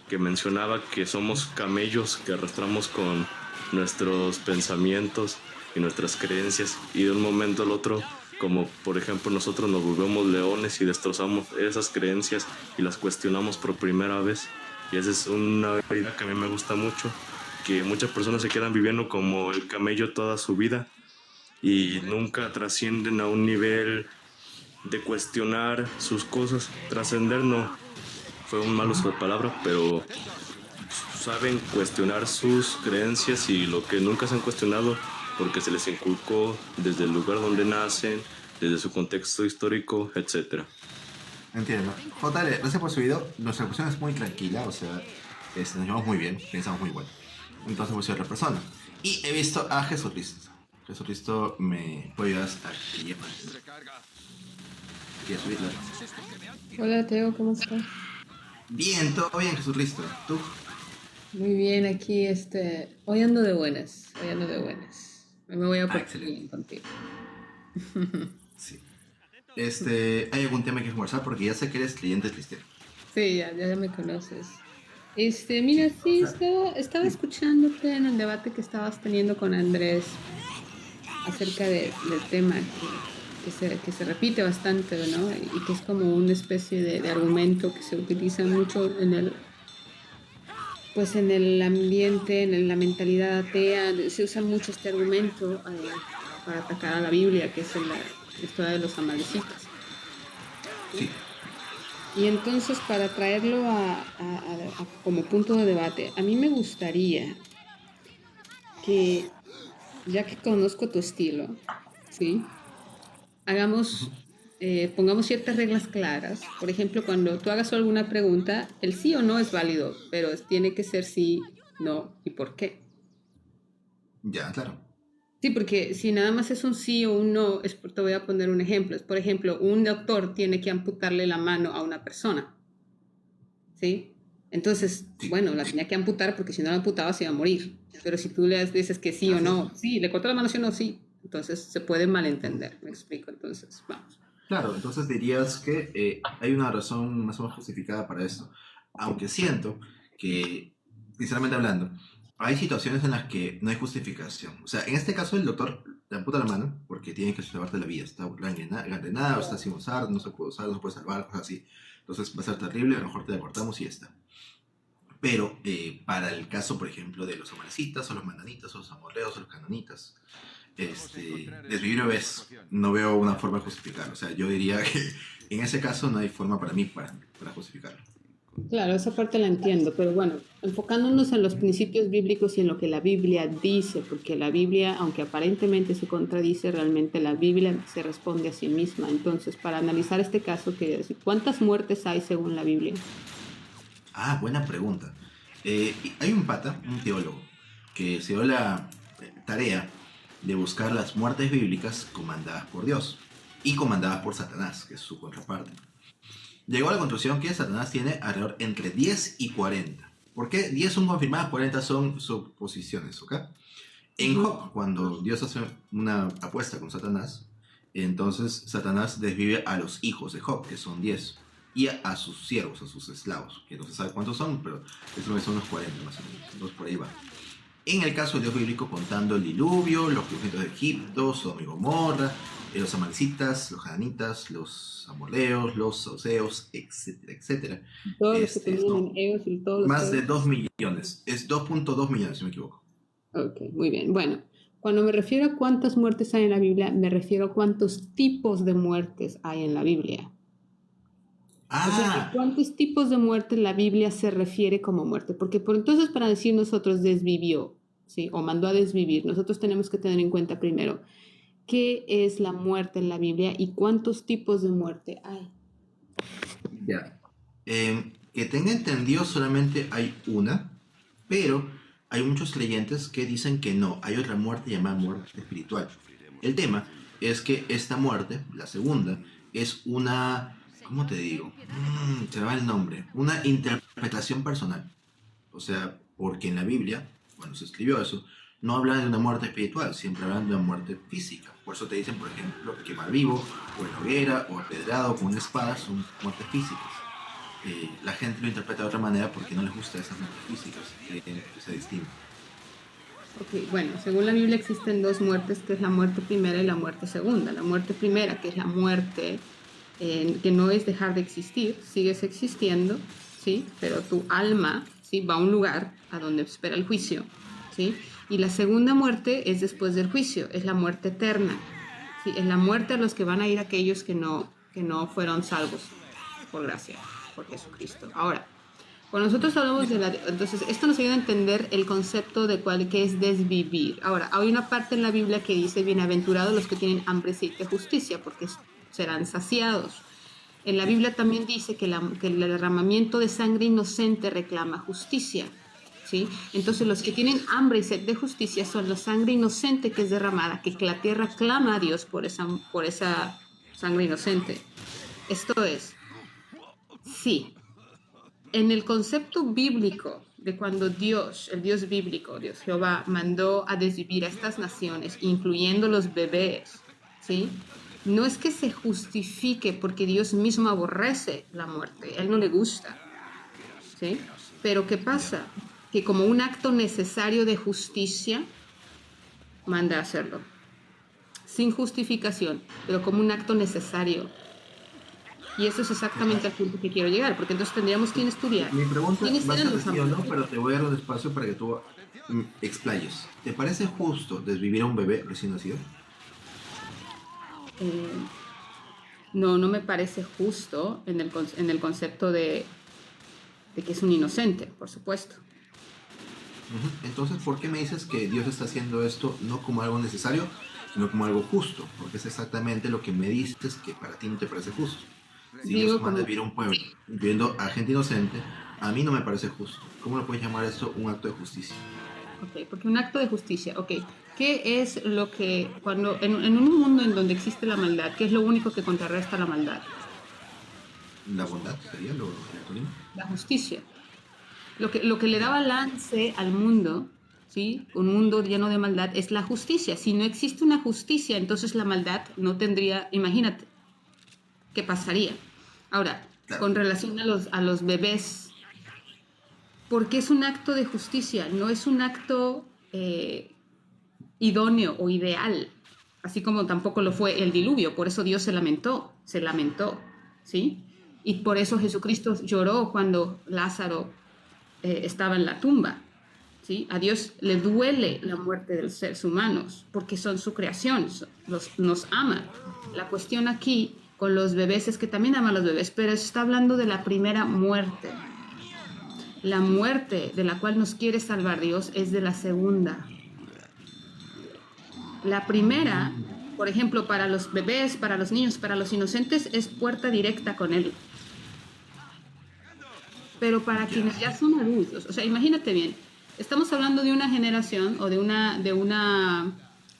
que mencionaba que somos camellos que arrastramos con nuestros pensamientos y nuestras creencias, y de un momento al otro, como por ejemplo nosotros nos volvemos leones y destrozamos esas creencias y las cuestionamos por primera vez. Y esa es una idea que a mí me gusta mucho, que muchas personas se quedan viviendo como el camello toda su vida y nunca trascienden a un nivel de cuestionar sus cosas. Trascender no fue un mal uso de palabra, pero saben cuestionar sus creencias y lo que nunca se han cuestionado porque se les inculcó desde el lugar donde nacen, desde su contexto histórico, etcétera. Entiendo. JL, gracias por su video. Nuestra cuestión es muy tranquila, o sea, nos llevamos muy bien, pensamos muy bueno. Entonces voy a ser otra persona. Y he visto a Jesucristo. Jesucristo me puede ayudar a que lleve. Quería subirlo. Hola Teo, ¿cómo estás? Bien, todo bien, Jesucristo. ¿Tú? Muy bien, aquí hoy ando de buenas, hoy ando de buenas. Hoy me voy a portar Excelente. bien contigo. Sí. ¿Hay algún tema que conversar? Porque ya sé que eres creyente cristiano. Sí, ya me conoces. Mira, sí, estaba escuchándote en el debate que estabas teniendo con Andrés acerca del tema que se repite bastante, ¿no? Y que es como una especie de argumento que se utiliza mucho pues en el ambiente, en la mentalidad atea, se usa mucho este argumento para atacar a la Biblia, que es la historia de los amalecitas. Sí. Y entonces, para traerlo como punto de debate, a mí me gustaría que, ya que conozco tu estilo, ¿sí? Pongamos ciertas reglas claras. Por ejemplo, cuando tú hagas alguna pregunta, el sí o no es válido, pero tiene que ser sí, no y por qué. Ya, claro. Sí, porque si nada más es un sí o un no, te voy a poner un ejemplo. Por ejemplo, un doctor tiene que amputarle la mano a una persona, ¿sí? Entonces, Sí. bueno, la tenía que amputar porque si no la amputaba se iba a morir. Pero si tú le dices que sí o Así no, es. sí, le cortó la mano sí o no, sí. Entonces se puede malentender, me explico. Entonces, vamos. Claro, entonces dirías que hay una razón más o menos justificada para esto. Aunque siento que, sinceramente hablando, hay situaciones en las que no hay justificación. O sea, en este caso el doctor le amputa la mano porque tiene que salvarte la vida. Está gangrenada, o está sin usar, no se puede usar, no se puede salvar, cosas así. Entonces va a ser terrible, a lo mejor te la cortamos y ya está. Pero para el caso, por ejemplo, de los amalecitas, o los mananitas, o los amorreos, o los canonitas, desde mi vez no veo una forma de justificarlo. O sea, yo diría que en ese caso no hay forma para mí para justificarlo. Claro, esa parte la entiendo, pero bueno, enfocándonos en los principios bíblicos y en lo que la Biblia dice, porque la Biblia, aunque aparentemente se contradice, realmente la Biblia se responde a sí misma. Entonces, para analizar este caso, quería decir, ¿cuántas muertes hay según la Biblia? Ah, buena pregunta. Hay un pata, un teólogo, que se dio la tarea de buscar las muertes bíblicas comandadas por Dios y comandadas por Satanás, que es su contraparte. Llegó a la conclusión que Satanás tiene alrededor entre 10 y 40. ¿Por qué? 10 son confirmadas, 40 son suposiciones, ¿ok? En Job, cuando Dios hace una apuesta con Satanás, entonces Satanás desvive a los hijos de Job, que son 10, y a sus siervos, a sus esclavos, que no se sabe cuántos son, pero eso son unos 40 más o menos, entonces por ahí va. En el caso del Dios bíblico, contando el diluvio, los conflictos de Egipto, Sodoma y Gomorra, los amalecitas, los cananitas, los amorreos, los sauceos, etcétera, etcétera. Todos los que Es tenían en ellos y todos los más que... de 2 millones. Es 2.2 millones, si no me equivoco. Ok, muy bien. Bueno, cuando me refiero a cuántas muertes hay en la Biblia, me refiero a cuántos tipos de muertes hay en la Biblia. O sea, ¿a cuántos tipos de muerte la Biblia se refiere como muerte? Porque por entonces para decir nosotros desvivió, ¿sí? O mandó a desvivir, nosotros tenemos que tener en cuenta primero qué es la muerte en la Biblia y cuántos tipos de muerte hay. Ya. Que tenga entendido solamente hay una, pero hay muchos creyentes que dicen que no, hay otra muerte llamada muerte espiritual. El tema es que esta muerte, la segunda, es una, ¿cómo te digo? Se me va el nombre, una interpretación personal. O sea, porque en la Biblia, cuando se escribió eso, no hablan de una muerte espiritual, siempre hablan de una muerte física. Por eso te dicen, por ejemplo, quemar vivo, o en hoguera, o apedrado con una espada, son muertes físicas. La gente lo interpreta de otra manera porque no les gusta esas muertes físicas, que sea distinto. Ok, bueno, según la Biblia existen dos muertes, que es la muerte primera y la muerte segunda. La muerte primera, que es la muerte que no es dejar de existir, sigues existiendo, ¿sí? Pero tu alma, ¿sí? Va a un lugar a donde espera el juicio, ¿sí? Y la segunda muerte es después del juicio, es la muerte eterna, ¿sí? Es la muerte a los que van a ir aquellos que no fueron salvos por gracia, por Jesucristo. Ahora, cuando nosotros hablamos de entonces, esto nos ayuda a entender el concepto de que es desvivir. Ahora, hay una parte en la Biblia que dice, bienaventurados los que tienen hambre y sed de justicia, porque serán saciados. En la Biblia también dice que el derramamiento de sangre inocente reclama justicia, ¿sí? Entonces, los que tienen hambre y sed de justicia son la sangre inocente que es derramada, que la tierra clama a Dios por esa sangre inocente. Esto es, sí. En el concepto bíblico de cuando Dios, el Dios bíblico, Dios Jehová, mandó a desvivir a estas naciones, incluyendo los bebés, ¿sí? No es que se justifique porque Dios mismo aborrece la muerte, a Él no le gusta, ¿sí? Pero ¿qué pasa? Que como un acto necesario de justicia, manda a hacerlo. Sin justificación, pero como un acto necesario. Y eso es exactamente al punto que quiero llegar, porque entonces tendríamos que estudiar. Mi pregunta ¿Quiénes va a eran ser los sí o no, apóstoles? pero te voy a dar un espacio para que tú explayes. ¿Te parece justo desvivir a un bebé recién nacido? Eh, no, no me parece justo en el concepto de que es un inocente, por supuesto. Ujú. Entonces, ¿por qué me dices que Dios está haciendo esto no como algo necesario, sino como algo justo? Porque es exactamente lo que me dices que para ti no te parece justo. Si Dios Digo manda como, vivir a un pueblo, incluyendo a gente inocente, a mí no me parece justo. ¿Cómo lo puedes llamar esto un acto de justicia? ok, porque un acto de justicia, ok, ¿qué es lo que, cuando, en un mundo en donde existe la maldad, qué es lo único que contrarresta la maldad? La bondad sería lo masculino. La justicia. Lo que le da balance al mundo, ¿sí? Un mundo lleno de maldad es la justicia. Si no existe una justicia, entonces la maldad no tendría, imagínate, ¿qué pasaría? Ahora, Claro. con relación a los bebés, porque es un acto de justicia, no es un acto idóneo o ideal, así como tampoco lo fue el diluvio, por eso Dios se lamentó, ¿sí? Y por eso Jesucristo lloró cuando Lázaro estaba en la tumba, ¿sí? A Dios le duele la muerte de los seres humanos, porque son su creación, nos ama. La cuestión aquí con los bebés es que también ama a los bebés, pero está hablando de la primera muerte. La muerte de la cual nos quiere salvar Dios es de la segunda. La primera, por ejemplo, para los bebés, para los niños, para los inocentes, es puerta directa con Él. Pero para quienes ya son adultos, o sea, imagínate bien, estamos hablando de una generación o de una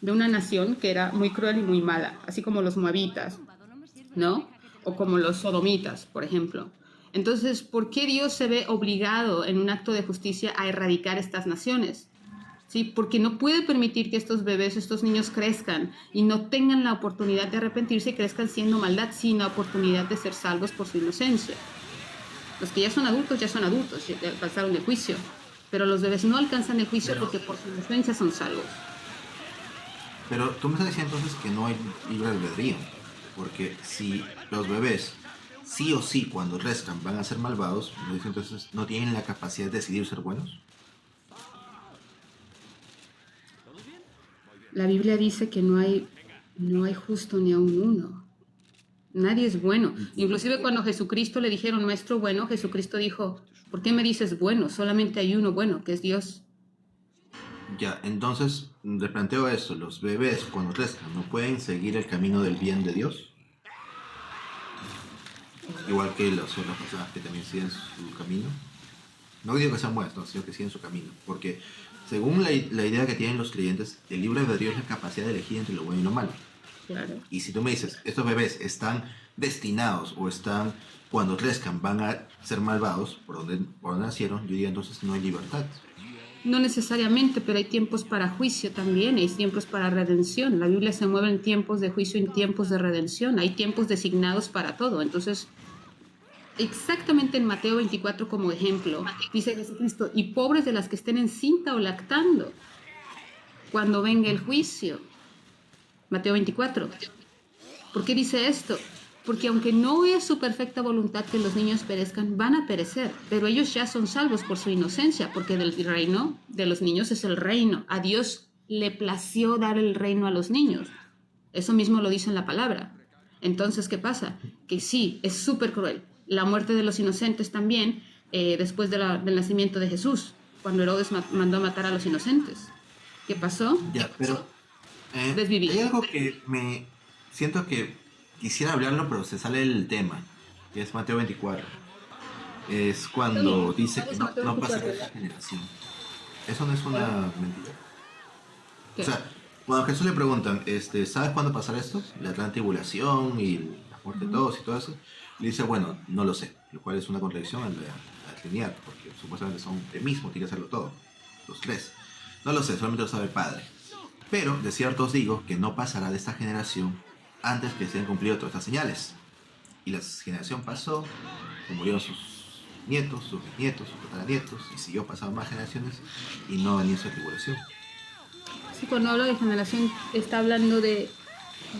nación que era muy cruel y muy mala, así como los moabitas, ¿no? O como los sodomitas, por ejemplo. Entonces, ¿por qué Dios se ve obligado en un acto de justicia a erradicar estas naciones? ¿Sí? Porque no puede permitir que estos bebés, estos niños crezcan y no tengan la oportunidad de arrepentirse y crezcan siendo maldad, sin la oportunidad de ser salvos por su inocencia. Los que ya son adultos, ya alcanzaron el juicio. Pero los bebés no alcanzan el juicio porque por su inocencia son salvos. Pero tú me estás diciendo entonces que no hay libre albedrío. Porque si los bebés sí o sí cuando crezcan van a ser malvados, me dicen entonces no tienen la capacidad de decidir ser buenos. La Biblia dice que no hay justo ni aun uno. Nadie es bueno. Inclusive cuando Jesucristo le dijeron, maestro bueno, Jesucristo dijo, ¿por qué me dices bueno? Solamente hay uno bueno, que es Dios. Ya, entonces le planteo esto, los bebés cuando crezcan no pueden seguir el camino del bien de Dios. Igual que las otras personas que también siguen su camino. No digo que sean buenas, no, sino que siguen su camino. Porque según la idea que tienen los creyentes, el libre albedrío es la capacidad de elegir entre lo bueno y lo malo. Claro. Y si tú me dices, estos bebés están destinados o están, cuando crezcan, van a ser malvados por donde nacieron, yo diría entonces no hay libertad. No necesariamente, pero hay tiempos para juicio también, hay tiempos para redención. La Biblia se mueve en tiempos de juicio y en tiempos de redención. Hay tiempos designados para todo. Entonces, exactamente en Mateo 24 como ejemplo, dice Jesucristo, y pobres de las que estén encinta o lactando, cuando venga el juicio. Mateo 24. ¿Por qué dice esto? Porque aunque no es su perfecta voluntad que los niños perezcan, van a perecer, pero ellos ya son salvos por su inocencia, porque del reino de los niños es el reino. A Dios le plació dar el reino a los niños. Eso mismo lo dice en la palabra. Entonces, ¿qué pasa? Que sí, es súper cruel. La muerte de los inocentes también, después del nacimiento de Jesús, cuando Herodes mandó a matar a los inocentes. ¿Qué pasó? Ya, pero Desvivir. hay algo que me siento que quisiera hablarlo, pero se sale el tema, que es Mateo 24. Es cuando dice que no pasará esta generación. Eso no es una mentira. ¿Qué? O sea, cuando a Jesús le preguntan, ¿sabes cuándo pasará esto? La gran tribulación y la muerte de todos y todo eso. Le dice, bueno, no lo sé, lo cual es una contradicción a la Trinidad, porque supuestamente son el mismo, tiene que hacerlo todo, los tres. No lo sé, solamente lo sabe el Padre. Pero de cierto os digo que no pasará de esta generación antes que se hayan cumplido todas estas señales. Y la generación pasó, murieron sus nietos, sus bisnietos, sus tataranietos, y siguió pasando más generaciones y no venía esa tribulación. Sí, cuando hablo de generación está hablando de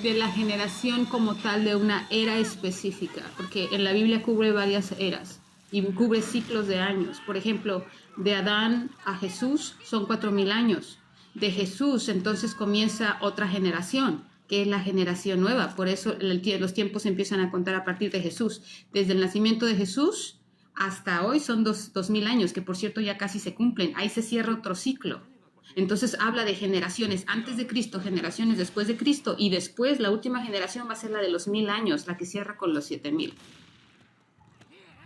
de la generación como tal de una era específica, porque en la Biblia cubre varias eras y cubre ciclos de años. Por ejemplo, de Adán a Jesús son 4000 años. De Jesús entonces comienza otra generación, que es la generación nueva. Por eso los tiempos empiezan a contar a partir de Jesús. Desde el nacimiento de Jesús hasta hoy son 2000 años, que por cierto ya casi se cumplen. Ahí se cierra otro ciclo. Entonces habla de generaciones antes de Cristo, generaciones después de Cristo, y después la última generación va a ser la de los 1000 años, la que cierra con los 7000.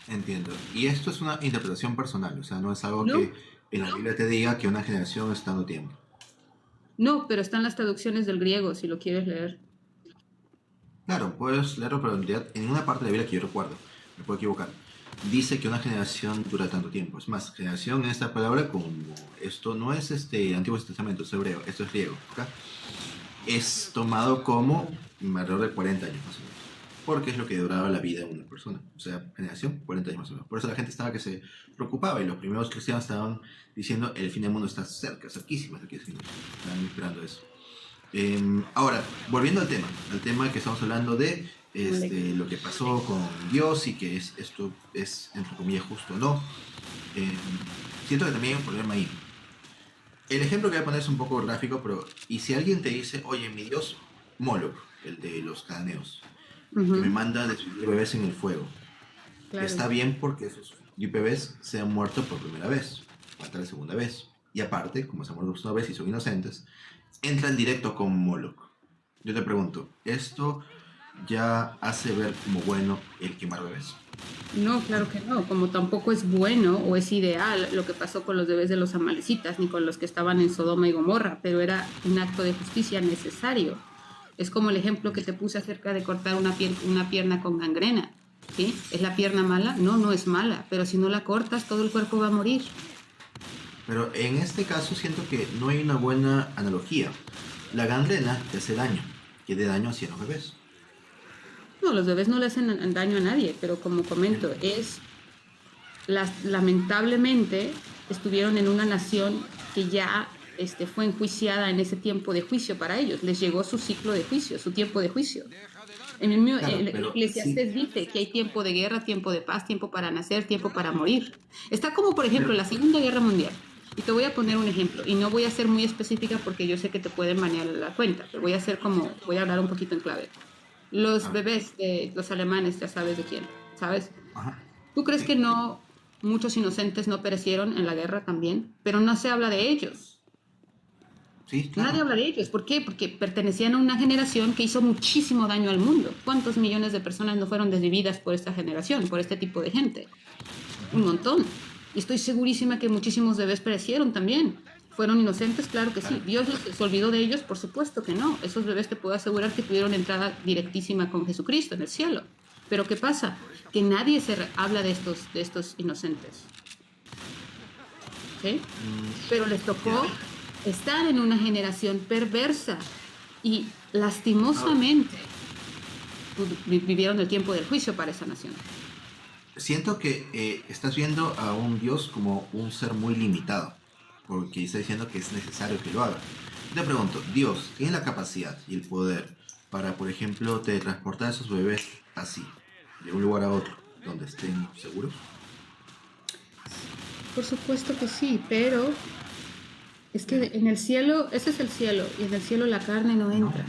Entiendo. Y esto es una interpretación personal, o sea, no es algo No, que en la Biblia te diga que una generación está dando tiempo. no, pero están las traducciones del griego, si lo quieres leer. Claro, puedes leerlo, pero en realidad en una parte de la Biblia que yo recuerdo, me puedo equivocar, dice que una generación dura tanto tiempo. Es más, generación en esta palabra, como esto no es Antiguo Testamento, es hebreo, esto es griego, ¿ok? Es tomado como alrededor de 40 años más o menos, porque es lo que duraba la vida de una persona. O sea, generación, 40 años más o menos. Por eso la gente estaba que se preocupaba y los primeros cristianos estaban diciendo el fin del mundo está cerca, cerquísimo, cerquísimo. Estaban esperando eso. Ahora, volviendo al tema que estamos hablando de lo que pasó con Dios y que esto es, entre comillas, justo o no. Siento que también hay un problema ahí. El ejemplo que voy a poner es un poco gráfico, pero ¿y si alguien te dice, oye, mi Dios, Moloch, el de los cananeos, que me manda a destruir bebés en el fuego? Claro. Está bien porque esos bebés se han muerto por primera vez, falta la segunda vez. Y aparte, como se han muerto una vez y son inocentes, entran directo con Moloch. Yo te pregunto, ¿esto ya hace ver como bueno el quemar bebés? No, claro que no, como tampoco es bueno o es ideal lo que pasó con los bebés de los amalecitas, ni con los que estaban en Sodoma y Gomorra, pero era un acto de justicia necesario. Es como el ejemplo que te puse acerca de cortar una pierna con gangrena, ¿sí? ¿Es la pierna mala? No, no es mala, pero si no la cortas, todo el cuerpo va a morir. Pero en este caso siento que no hay una buena analogía. La gangrena te hace daño, que de daño hacia los bebés. No, los bebés no le hacen daño a nadie, pero como comento, lamentablemente estuvieron en una nación que ya fue enjuiciada en ese tiempo de juicio para ellos. Les llegó su ciclo de juicio, su tiempo de juicio. En el Eclesiastés dice que hay tiempo de guerra, tiempo de paz, tiempo para nacer, tiempo para morir. Está como, por ejemplo, la Segunda Guerra Mundial. Y te voy a poner un ejemplo, y no voy a ser muy específica porque yo sé que te pueden manejar la cuenta, pero voy a hablar un poquito en clave. Los bebés de los alemanes, ya sabes de quién, ¿sabes? Ajá. ¿Tú crees que no, muchos inocentes no perecieron en la guerra también? Pero no se habla de ellos. Sí, claro. Nadie habla de ellos. ¿Por qué? Porque pertenecían a una generación que hizo muchísimo daño al mundo. ¿Cuántos millones de personas no fueron desvividas por esta generación, por este tipo de gente? Un montón. Y estoy segurísima que muchísimos bebés perecieron también. ¿Fueron inocentes? Claro que sí. ¿Dios se olvidó de ellos? Por supuesto que no. Esos bebés te puedo asegurar que tuvieron entrada directísima con Jesucristo en el cielo. Pero ¿qué pasa? Que nadie habla de estos inocentes. ¿Sí? Pero les tocó estar en una generación perversa y lastimosamente vivieron el tiempo del juicio para esa nación. Siento que estás viendo a un Dios como un ser muy limitado, porque está diciendo que es necesario que lo haga. Te pregunto, ¿Dios tiene la capacidad y el poder para, por ejemplo, teletransportar a esos bebés así, de un lugar a otro, donde estén seguros? Por supuesto que sí, pero es que en el cielo, ese es el cielo, y en el cielo la carne no entra.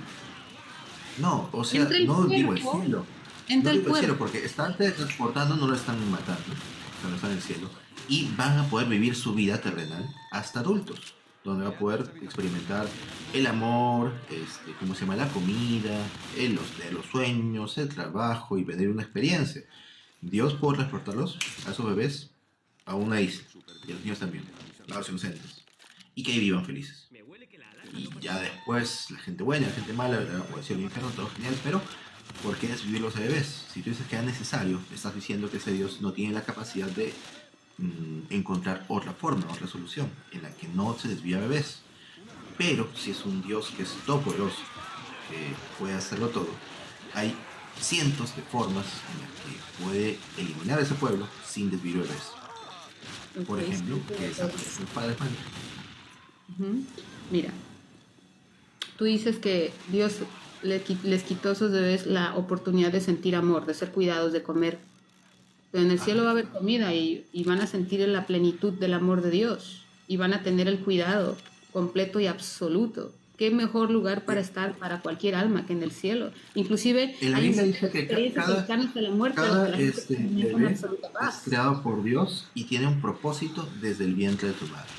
No, o sea, Entra el no digo el cuerpo, cielo. entra No el digo el cielo, cuerpo. porque están teletransportando, no lo están matando, o sea, no están en el cielo. Y van a poder vivir su vida terrenal hasta adultos, donde va a poder experimentar el amor, ¿cómo se llama? La comida, los sueños, el trabajo y tener una experiencia. Dios puede transportarlos a esos bebés a una isla, y a los niños también, a los inocentes, y que ahí vivan felices. Y ya después, la gente buena, la gente mala, o el cielo y el infierno, todo genial, pero ¿por qué desvivir los bebés? Si tú dices que es necesario, estás diciendo que ese Dios no tiene la capacidad de encontrar otra forma, otra solución, en la que no se desvía bebés. Pero si es un Dios que es todopoderoso, que puede hacerlo todo, hay cientos de formas en las que puede eliminar a ese pueblo sin desvivir bebés. Por ejemplo, que desaparecen los padres madres. Mira, tú dices que Dios les quitó a sus bebés la oportunidad de sentir amor, de ser cuidados, de comer. Pero en el cielo va a haber comida y van a sentir la plenitud del amor de Dios y van a tener el cuidado completo y absoluto. ¿Qué mejor lugar para estar para cualquier alma que en el cielo? Inclusive En la hay Biblia dice que experiencias cercanas a la muerte cada donde la gente termina con bebé absoluta es paz. creado por Dios y tiene un propósito desde el vientre de tu madre.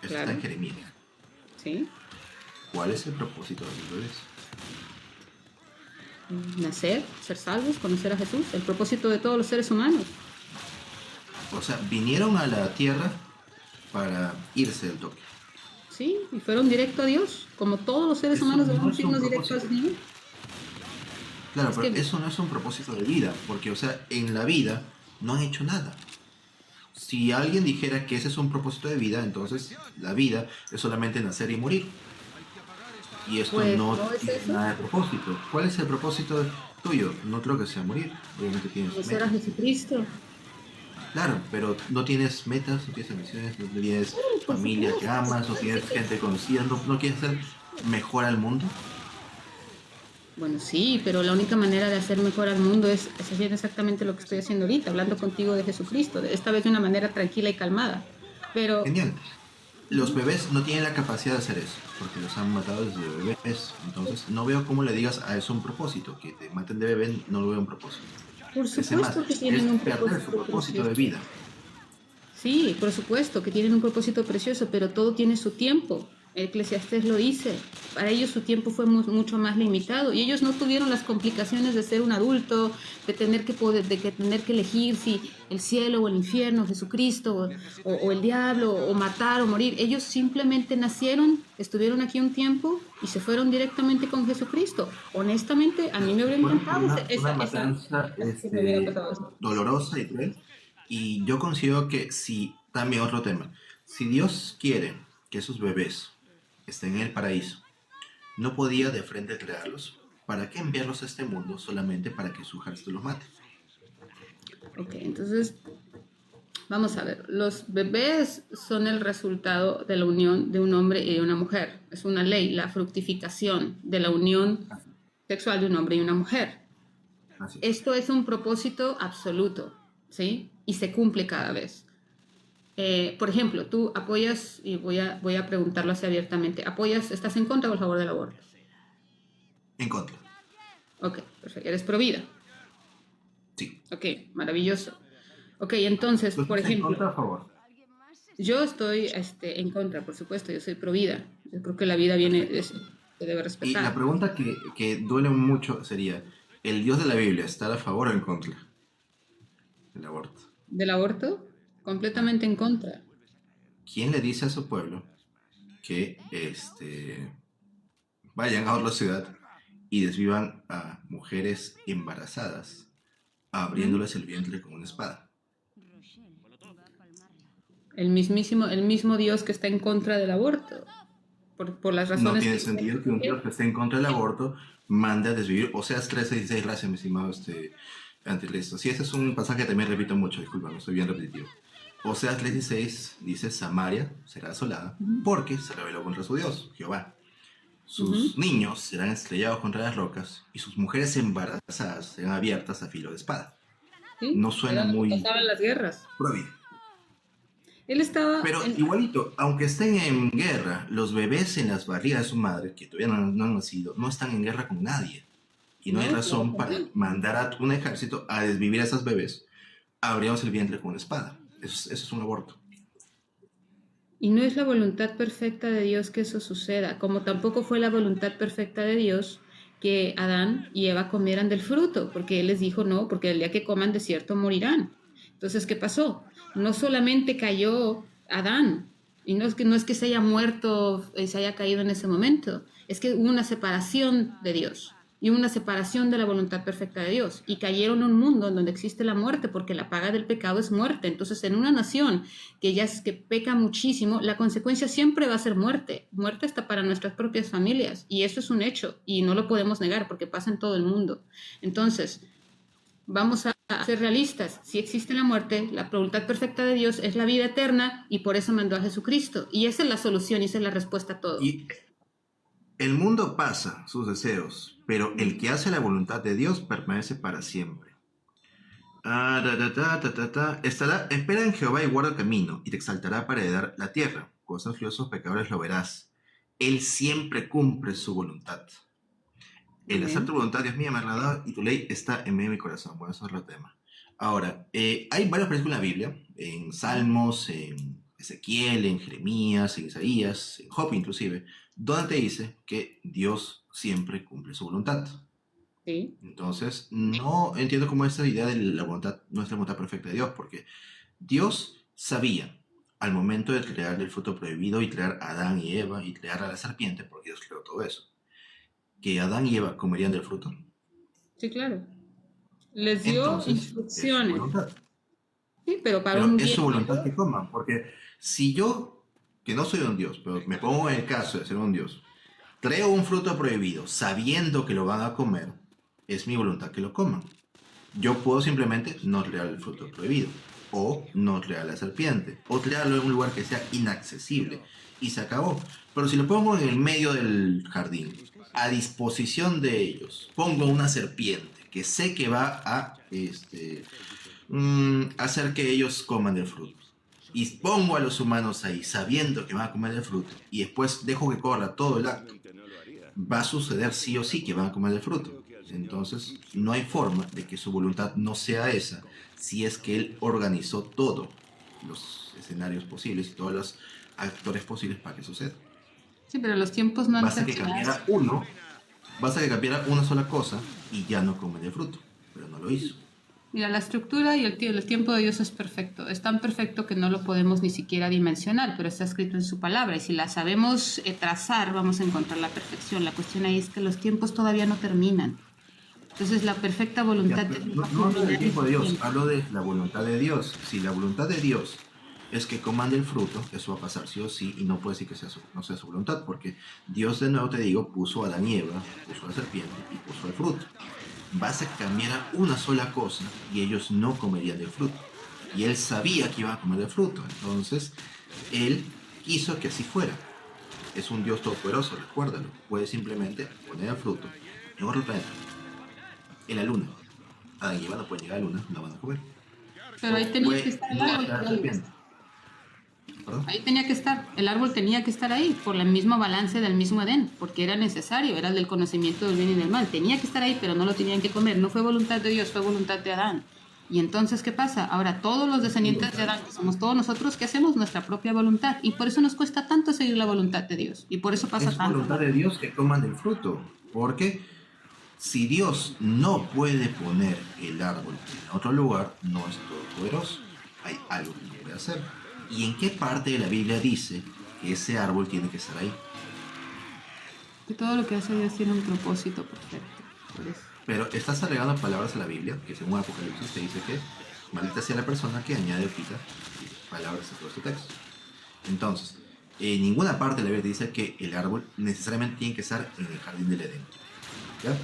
Eso está Claro. en Jeremías. ¿Sí? ¿Cuál es el propósito de los bebés? Nacer, ser salvos, conocer a Jesús, el propósito de todos los seres humanos. O sea, vinieron a la tierra para irse del toque. Sí, y fueron directo a Dios, como todos los seres Eso humanos no debemos es un irnos directo al propósito. Señor. Claro, Es pero que- eso no es un propósito de vida, porque, o sea, en la vida no han hecho nada. Si alguien dijera que ese es un propósito de vida, entonces la vida es solamente nacer y morir. Y esto Pues, no ¿no es tiene eso? nada de propósito. ¿Cuál es el propósito tuyo? No creo que sea morir. Obviamente tienes Conocer a metas. Jesucristo. Claro, pero no tienes metas, no tienes ambiciones, no tienes por familia que supuesto. amas, no tienes gente conocida, no quieres hacer mejor al mundo. Bueno, sí, pero la única manera de hacer mejor al mundo es haciendo exactamente lo que estoy haciendo ahorita, hablando contigo de Jesucristo, esta vez de una manera tranquila y calmada. Pero Genial. Los bebés no tienen la capacidad de hacer eso, porque los han matado desde bebés. Entonces, no veo cómo le digas a eso un propósito. Que te maten de bebé, no lo veo un propósito. por Es más, supuesto que tienen un es perder su propósito propósito de precioso. vida. Sí, por supuesto que tienen un propósito precioso, pero todo tiene su tiempo. Eclesiastés lo dice. Para ellos su tiempo fue mucho más limitado y ellos no tuvieron las complicaciones de ser un adulto, de tener que tener que elegir si el cielo o el infierno, Jesucristo o el diablo, o matar o morir. Ellos simplemente nacieron, estuvieron aquí un tiempo y se fueron directamente con Jesucristo. Honestamente, a mí me hubiera Fue encantado una matanza que me hubiera pasado eso. dolorosa y cruel. Y yo considero que si, también otro tema, si Dios quiere que esos bebés estén en el paraíso, no podía de frente crearlos. ¿Para qué enviarlos a este mundo solamente para que su ejército los mate? Ok, entonces vamos a ver. Los bebés son el resultado de la unión de un hombre y de una mujer. Es una ley, la fructificación de la unión sexual de un hombre y una mujer. Así es. Esto es un propósito absoluto, ¿sí? Y se cumple cada vez. Por ejemplo, tú apoyas, y voy a preguntarlo así abiertamente, ¿estás en contra o a favor del aborto? En contra. Ok, perfecto. ¿Eres pro vida? Sí. Ok, maravilloso. Ok, entonces, ¿Tú por estás en ejemplo, contra o a favor? yo estoy en contra, por supuesto, yo soy pro vida. Yo creo que la vida se debe Y respetar. la pregunta que duele mucho sería, ¿el Dios de la Biblia está a favor o en contra del aborto? ¿Del aborto? Completamente en contra. ¿Quién le dice a su pueblo que vayan a otra ciudad y desvivan a mujeres embarazadas, abriéndoles el vientre con una espada? El mismo Dios que está en contra del aborto. Por las razones No tiene que... sentido que un Dios que esté en contra del aborto mande a desvivir. Oseas 13:16, gracias, mi estimado Anticristo. Sí, ese es un pasaje que también repito mucho, disculpa, no estoy bien repetitivo. Oseas 3:16 dice, Samaria será asolada porque se rebeló contra su Dios, Jehová. Sus niños serán estrellados contra las rocas y sus mujeres embarazadas serán abiertas a filo de espada. ¿Sí? No suena Era lo que muy pasaba en las guerras. prohibido. Él estaba... Pero igualito, aunque estén en guerra, los bebés en las barrigas de su madre, que todavía no han nacido, no están en guerra con nadie. Y no hay No, razón claro que para no. mandar a un ejército a desvivir a esas bebés, abriéndose el vientre con una espada. Eso es un aborto. Y no es la voluntad perfecta de Dios que eso suceda, como tampoco fue la voluntad perfecta de Dios que Adán y Eva comieran del fruto, porque Él les dijo no, porque el día que coman de cierto morirán. Entonces, ¿qué pasó? No solamente cayó Adán, y no es que se haya muerto, se haya caído en ese momento, es que hubo una separación de Dios y una separación de la voluntad perfecta de Dios, y cayeron en un mundo en donde existe la muerte, porque la paga del pecado es muerte. Entonces, en una nación que peca muchísimo, la consecuencia siempre va a ser muerte. Muerte hasta para nuestras propias familias, y eso es un hecho, y no lo podemos negar, porque pasa en todo el mundo. Entonces, vamos a ser realistas. Si existe la muerte, la voluntad perfecta de Dios es la vida eterna, y por eso mandó a Jesucristo. Y esa es la solución, y esa es la respuesta a todo. Y El mundo pasa, sus deseos, pero el que hace la voluntad de Dios permanece para siempre. Espera en Jehová y guarda el camino, y te exaltará para heredar la tierra. Cuando seas furiosos pecadores lo verás. Él siempre cumple su voluntad. El hacer tu voluntad, Dios mío, me ha agradado, y tu ley está en medio de mi corazón. Bueno, eso es otro tema. Ahora, hay varios versículos en la Biblia, en Salmos, en Ezequiel, en Jeremías, en Isaías, en Job inclusive, donde te dice que Dios siempre cumple su voluntad. Sí. Entonces, no entiendo cómo esta idea de la voluntad, no es la voluntad perfecta de Dios, porque Dios sabía al momento de crear el fruto prohibido y crear a Adán y Eva y crear a la serpiente, porque Dios creó todo eso, que Adán y Eva comerían del fruto. Sí, claro. Les dio Entonces, es su instrucciones. voluntad. Sí, pero para Pero un es bien. su voluntad que coman, porque si yo, que no soy un Dios, pero me pongo en el caso de ser un Dios, creo un fruto prohibido sabiendo que lo van a comer, es mi voluntad que lo coman. Yo puedo simplemente no crear el fruto prohibido, o no crear la serpiente, o crearlo en un lugar que sea inaccesible, y se acabó. Pero si lo pongo en el medio del jardín, a disposición de ellos, pongo una serpiente que sé que va a hacer que ellos coman del fruto. Y pongo a los humanos ahí sabiendo que van a comer del fruto, y después dejo que corra todo el acto, va a suceder sí o sí que van a comer del fruto. Entonces, no hay forma de que su voluntad no sea esa, si es que él organizó todos los escenarios posibles y todos los actores posibles para que suceda. Sí, pero los tiempos no han Basta que cambiara uno, basta que cambiara una sola cosa y ya no comen del fruto, pero no lo hizo. Mira, la estructura y el tiempo de Dios es perfecto. Es tan perfecto que no lo podemos ni siquiera dimensionar, pero está escrito en su palabra. Y si la sabemos trazar, vamos a encontrar la perfección. La cuestión ahí es que los tiempos todavía no terminan. Entonces, la perfecta voluntad Ya, de pero Dios no hablo del tiempo de Dios, tiempo. hablo de la voluntad de Dios. Si la voluntad de Dios es que coman del fruto, eso va a pasar sí o sí, y no puede decir que no sea su voluntad, porque Dios, de nuevo te digo, puso a Adán y Eva, puso a la serpiente y puso el fruto. Vas a cambiar una sola cosa y ellos no comerían del fruto. Y él sabía que iban a comer del fruto, entonces él quiso que así fuera. Es un Dios todopoderoso, recuérdalo. Puede simplemente poner el fruto en otro planeta, en la luna. Adán y Eva no pueden llegar a la luna, no van a comer. Pero ahí tenía que estar el árbol. La serpiente. ¿Perdón? Ahí tenía que estar, el árbol tenía que estar ahí, por la misma balance del mismo Edén, porque era necesario, era el del conocimiento del bien y del mal. Tenía que estar ahí, pero no lo tenían que comer. No fue voluntad de Dios, fue voluntad de Adán. Y entonces, ¿qué pasa? Ahora, todos los descendientes de Adán, que somos todos nosotros, ¿qué hacemos? Nuestra propia voluntad. Y por eso nos cuesta tanto seguir la voluntad de Dios. Y por eso pasa Es tanto. voluntad de Dios que coman del fruto, porque si Dios no puede poner el árbol en otro lugar, no es todopoderoso. Hay algo que no puede hacer. ¿Y en qué parte de la Biblia dice que ese árbol tiene que estar ahí? Que todo lo que hace Dios tiene un propósito perfecto. Por eso. Pero estás agregando palabras a la Biblia, que según Apocalipsis te dice que maldita sea la persona que añade o quita palabras a todo este texto. Entonces, en ninguna parte de la Biblia dice que el árbol necesariamente tiene que estar en el jardín del Edén. ¿Ya?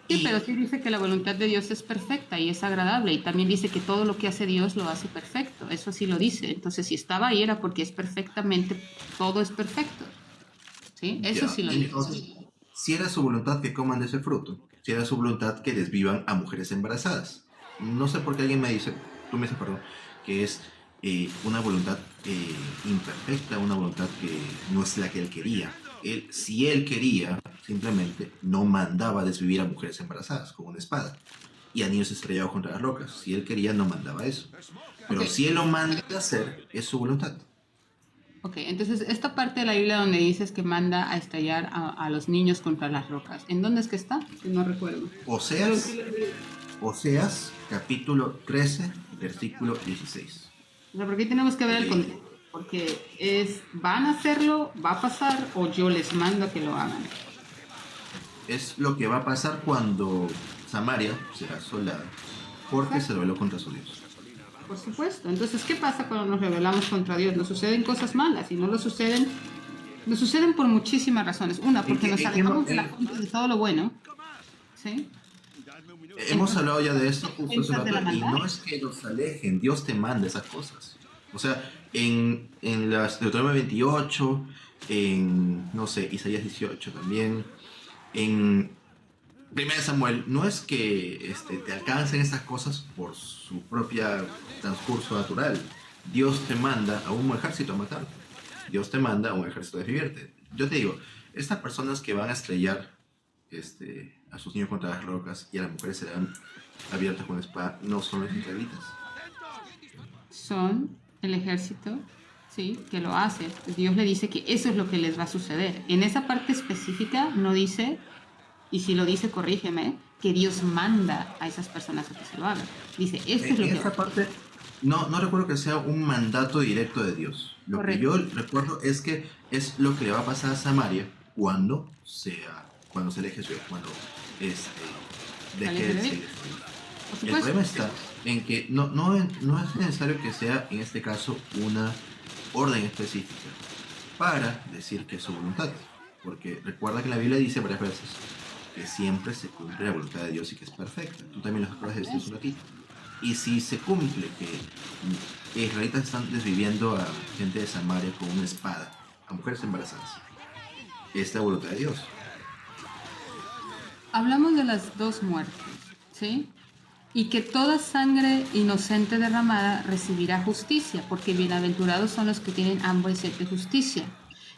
Sí, pero sí dice que la voluntad de Dios es perfecta y es agradable. Y también dice que todo lo que hace Dios lo hace perfecto. Eso sí lo dice. Entonces, si estaba ahí era porque es perfectamente, todo es perfecto. ¿Sí? Eso Ya, sí lo y dice. entonces, si era su voluntad que coman de ese fruto, si era su voluntad que desvivan a mujeres embarazadas. No sé por qué alguien me dice, tú me dices, perdón, que es una voluntad imperfecta, una voluntad que no es la que él quería. Si él quería, simplemente no mandaba desvivir a mujeres embarazadas con una espada y a niños estrellados contra las rocas. Si él quería, no mandaba eso. Pero Ok. si él lo manda a hacer, es su voluntad. Ok, entonces esta parte de la Biblia donde dices que manda a estallar a los niños contra las rocas, ¿en dónde es que está? Que no recuerdo. Oseas, capítulo 13, versículo 16. O sea, porque ahí tenemos que ver el contexto. Porque es, ¿van a hacerlo? ¿Va a pasar? ¿O yo les mando a que lo hagan? Es lo que va a pasar cuando Samaria será asolada, porque se rebeló contra su Dios. Por supuesto. Entonces, ¿qué pasa cuando nos rebelamos contra Dios? Nos suceden cosas malas y no nos suceden por muchísimas razones. Una, porque nos alejamos de la fuente de todo lo bueno. ¿Sí? Hemos hablado ya de esto justo hace ¿Piensas de la rato, y maldad? no es que nos alejen, Dios te manda esas cosas. O sea, en las Deuteronomio 28, en, no sé, Isaías 18 también, en 1 Samuel, no es que te alcancen estas cosas por su propio transcurso natural. Dios te manda a un ejército a matarte. Dios te manda a un ejército a desvivirte. Yo te digo, estas personas que van a estrellar a sus niños contra las rocas y a las mujeres serán abiertas con espada, no son los israelitas. Son el ejército, sí, que lo hace. Dios le dice que eso es lo que les va a suceder. En esa parte específica no dice, y si lo dice, corrígeme, que Dios manda a esas personas a que se lo hagan. Dice, esto es lo En que... esa parte, no recuerdo que sea un mandato directo de Dios. Lo Correcto. que yo recuerdo es que es lo que le va a pasar a Samaria cuando se aleje su cuando deje ¿Aleje de de ser Dios? destruido. Por El supuesto. problema está en que no es necesario que sea, en este caso, una orden específica para decir que es su voluntad. Porque recuerda que la Biblia dice varias veces que siempre se cumple la voluntad de Dios y que es perfecta. Tú también lo acabas de decir hace un ratito. Y si se cumple que israelitas están desviviendo a gente de Samaria con una espada, a mujeres embarazadas, es la voluntad de Dios. Hablamos de las dos muertes, ¿sí? Y que toda sangre inocente derramada recibirá justicia, porque bienaventurados son los que tienen hambre y sed de justicia.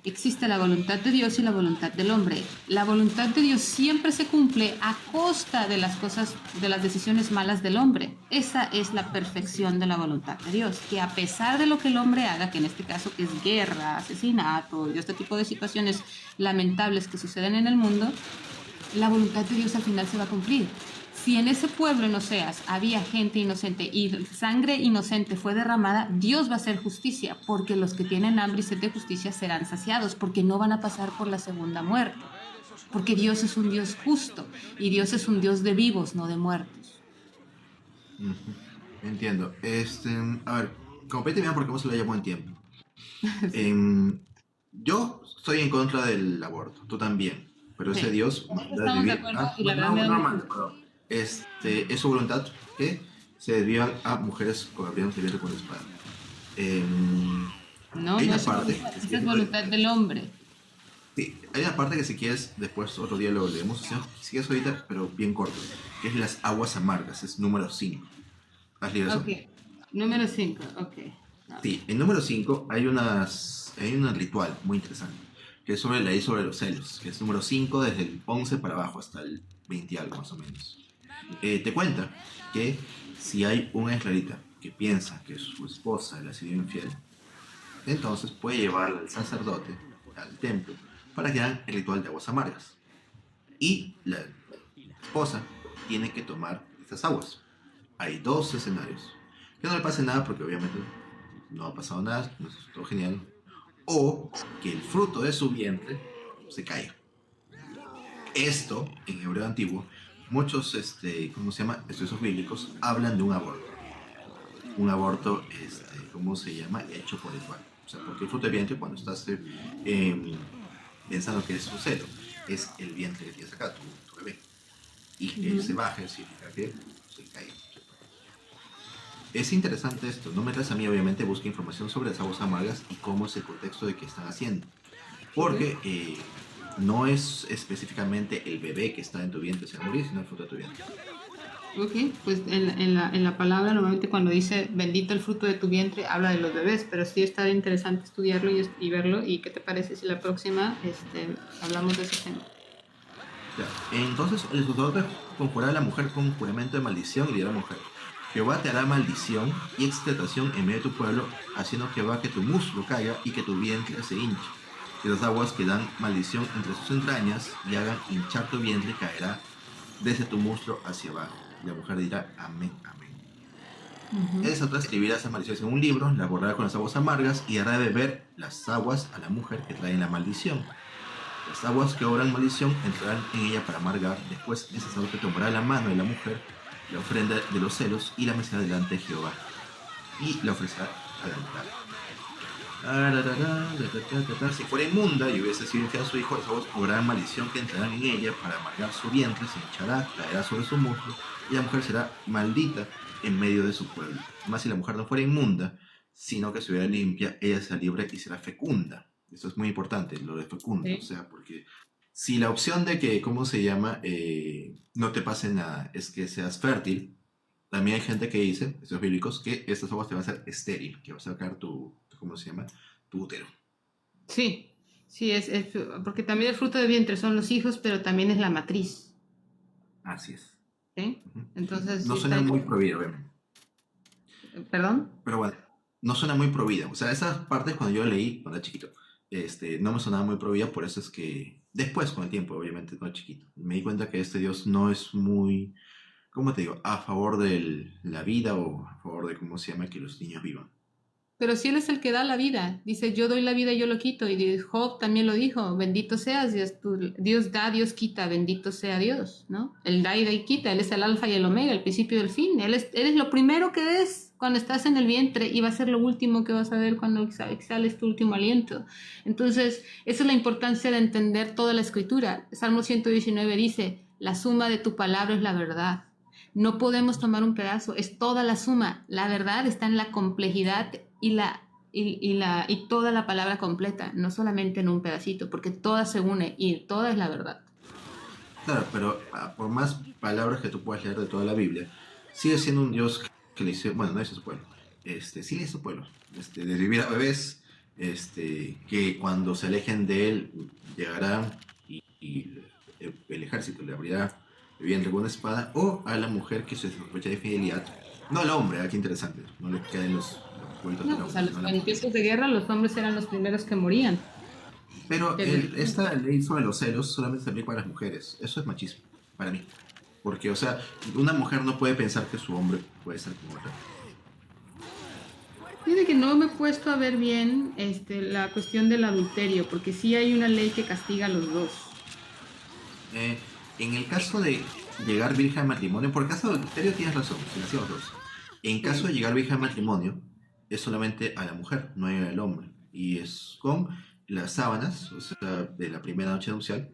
Existe la voluntad de Dios y la voluntad del hombre. La voluntad de Dios siempre se cumple a costa de las cosas, de las decisiones malas del hombre. Esa es la perfección de la voluntad de Dios, que a pesar de lo que el hombre haga, que en este caso que es guerra, asesinato y este tipo de situaciones lamentables que suceden en el mundo, la voluntad de Dios al final se va a cumplir. Si en ese pueblo en Oseas había gente inocente y sangre inocente fue derramada, Dios va a hacer justicia, porque los que tienen hambre y sed de justicia serán saciados, porque no van a pasar por la segunda muerte. Porque Dios es un Dios justo y Dios es un Dios de vivos, no de muertos. Entiendo. A ver, compete bien porque no se lo llevo en tiempo. Yo estoy en contra del aborto, tú también. Pero ese Sí. Dios manda Estamos de vivir. acuerdo y la verdad me da mucho gusto. Es su voluntad que se desvían a mujeres con abriendo de con la espada. No, Hay no una es su parte voluntad, que esa sí es voluntad del hombre. Sí, hay una parte que si quieres, después otro día lo leemos, si quieres ahorita, pero bien corto, que es las aguas amargas, es número 5. ¿Has leído eso? Ok, número 5, ok. Sí, en número 5 hay un ritual muy interesante, que es sobre la ley sobre los celos, que es número 5 desde el 11 para abajo hasta el 20 y algo más o menos. Te cuenta que si hay un israelita que piensa que su esposa le ha sido infiel, entonces puede llevarla al sacerdote, al templo, para que hagan el ritual de aguas amargas. Y la esposa tiene que tomar estas aguas. Hay dos escenarios. Que no le pase nada porque obviamente no ha pasado nada, no es todo genial. O que el fruto de su vientre se caiga. Esto, en hebreo antiguo, muchos ¿cómo se llama? Estudios bíblicos hablan de un aborto. Un aborto, ¿cómo se llama? Hecho por ritual. O sea, porque el fruto del vientre, cuando estás pensando que es un celo, es el vientre que tienes acá, tu bebé. Y que se baje significa que se cae. Es interesante esto. No me creas a mí, obviamente, busca información sobre las aguas amargas y cómo es el contexto de que están haciendo. Porque no es específicamente el bebé que está en tu vientre se va a morir, sino el fruto de tu vientre. Ok, pues en la palabra normalmente cuando dice bendito el fruto de tu vientre habla de los bebés, pero sí está interesante estudiarlo y verlo. ¿Y qué te parece si la próxima hablamos de ese tema? Ya. Entonces el sacerdote conjurará a la mujer con juramento de maldición y dirá a la mujer: Jehová te hará maldición y exaltación en medio de tu pueblo, haciendo Jehová que tu muslo caiga y que tu vientre se hinche. Y las aguas que dan maldición entre sus entrañas y hagan hinchar tu vientre caerá desde tu muslo hacia abajo. Y la mujer dirá: amén, amén. El sacerdote escribirá esa maldición en un libro, la borrará con las aguas amargas y hará beber las aguas a la mujer que traen la maldición. Las aguas que obran maldición entrarán en ella para amargar. Después el sacerdote tomará la mano de la mujer, la ofrenda de los celos, y la mecerá delante de Jehová. Y la ofrecerá al altar. Si fuera inmunda y hubiese sido infiel a su hijo, las aguas obrarán maldición que entrarán en ella para amargar su vientre, se hinchará, caerá sobre su muslo, y la mujer será maldita en medio de su pueblo. Más si la mujer no fuera inmunda, sino que estuviera limpia, ella será libre y será fecunda. Eso es muy importante, lo de fecunda, Sí. o sea, porque si la opción de que, ¿cómo se llama? No te pase nada, es que seas fértil, también hay gente que dice, estos bíblicos, que estas aguas te van a hacer estéril, que va a sacar ¿cómo se llama? Tu útero. Sí, sí, porque también el fruto de vientre son los hijos, pero también es la matriz. Así es. ¿Sí? Ujú. Entonces, No sí suena está- muy prohibida, obviamente. ¿Perdón? Pero bueno, no suena muy provida. O sea, esas partes cuando yo leí, cuando era chiquito, no me sonaba muy provida, por eso es que después, con el tiempo, obviamente, cuando era chiquito, me di cuenta que este Dios no es muy, ¿cómo te digo?, a favor de la vida o a favor de, ¿cómo se llama?, que los niños vivan. Pero si Él es el que da la vida, dice, yo doy la vida y yo lo quito. Y Job también lo dijo, bendito seas Dios, Dios da, Dios quita, bendito sea Dios, ¿no? Él da y quita, Él es el alfa y el omega, el principio y el fin. Él es lo primero que ves cuando estás en el vientre y va a ser lo último que vas a ver cuando exhales tu último aliento. Entonces, esa es la importancia de entender toda la escritura. Salmo 119 dice, la suma de tu palabra es la verdad. No podemos tomar un pedazo, es toda la suma. La verdad está en la complejidad y toda la palabra completa, no solamente en un pedacito, porque toda se une y toda es la verdad. Claro, pero por más palabras que tú puedas leer de toda la Biblia, sigue siendo un Dios que le dice, bueno, no dice a su pueblo, sí le dice a su pueblo, de vivir a bebés, que cuando se alejen de él llegarán y el ejército le abrirá el vientre con una espada, o a la mujer que se sospecha de fidelidad, no al hombre, qué interesante, no le queden los vueltos del No, pues hombre, no a la en mujer. tiempos de guerra los hombres eran los primeros que morían. Pero Pero- esta ley sobre los celos solamente se aplica para las mujeres. Eso es machismo, para mí. Porque, o sea, una mujer no puede pensar que su hombre puede ser como otra. Fíjate que no me he puesto a ver bien la cuestión del adulterio, porque sí hay una ley que castiga a los dos. Eh, en el caso de llegar virgen al matrimonio, por caso de adulterio tienes razón, si nacimos dos. En caso de llegar virgen al matrimonio, es solamente a la mujer, no al hombre. Y es con las sábanas, o sea, de la primera noche nupcial,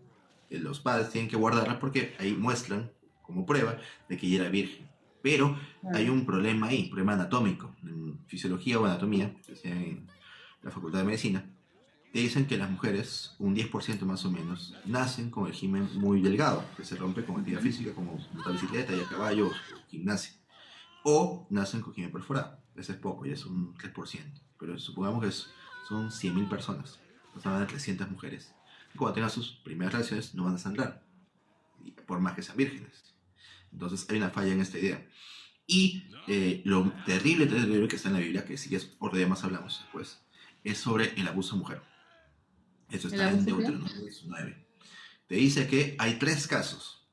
los padres tienen que guardarlas porque ahí muestran como prueba de que ella era virgen. Pero hay un problema ahí, problema anatómico, en fisiología o anatomía, que sea en la Facultad de Medicina, te dicen que las mujeres, un 10% más o menos, nacen con el himen muy delgado, que se rompe con actividad física como montar bicicleta, ir a caballo, gimnasia. O nacen con himen perforado. Ese es poco, ya es un 3%. Pero supongamos que son 100.000 personas. Estamos hablando de 300 mujeres. Y cuando tengan sus primeras relaciones no van a sangrar, por más que sean vírgenes. Entonces hay una falla en esta idea. Y lo terrible que está en la Biblia, que si es por demás hablamos después, es sobre el abuso a mujer. Eso ¿El está en abuso qué? Deuteronomio 19. Te dice que hay 3 casos.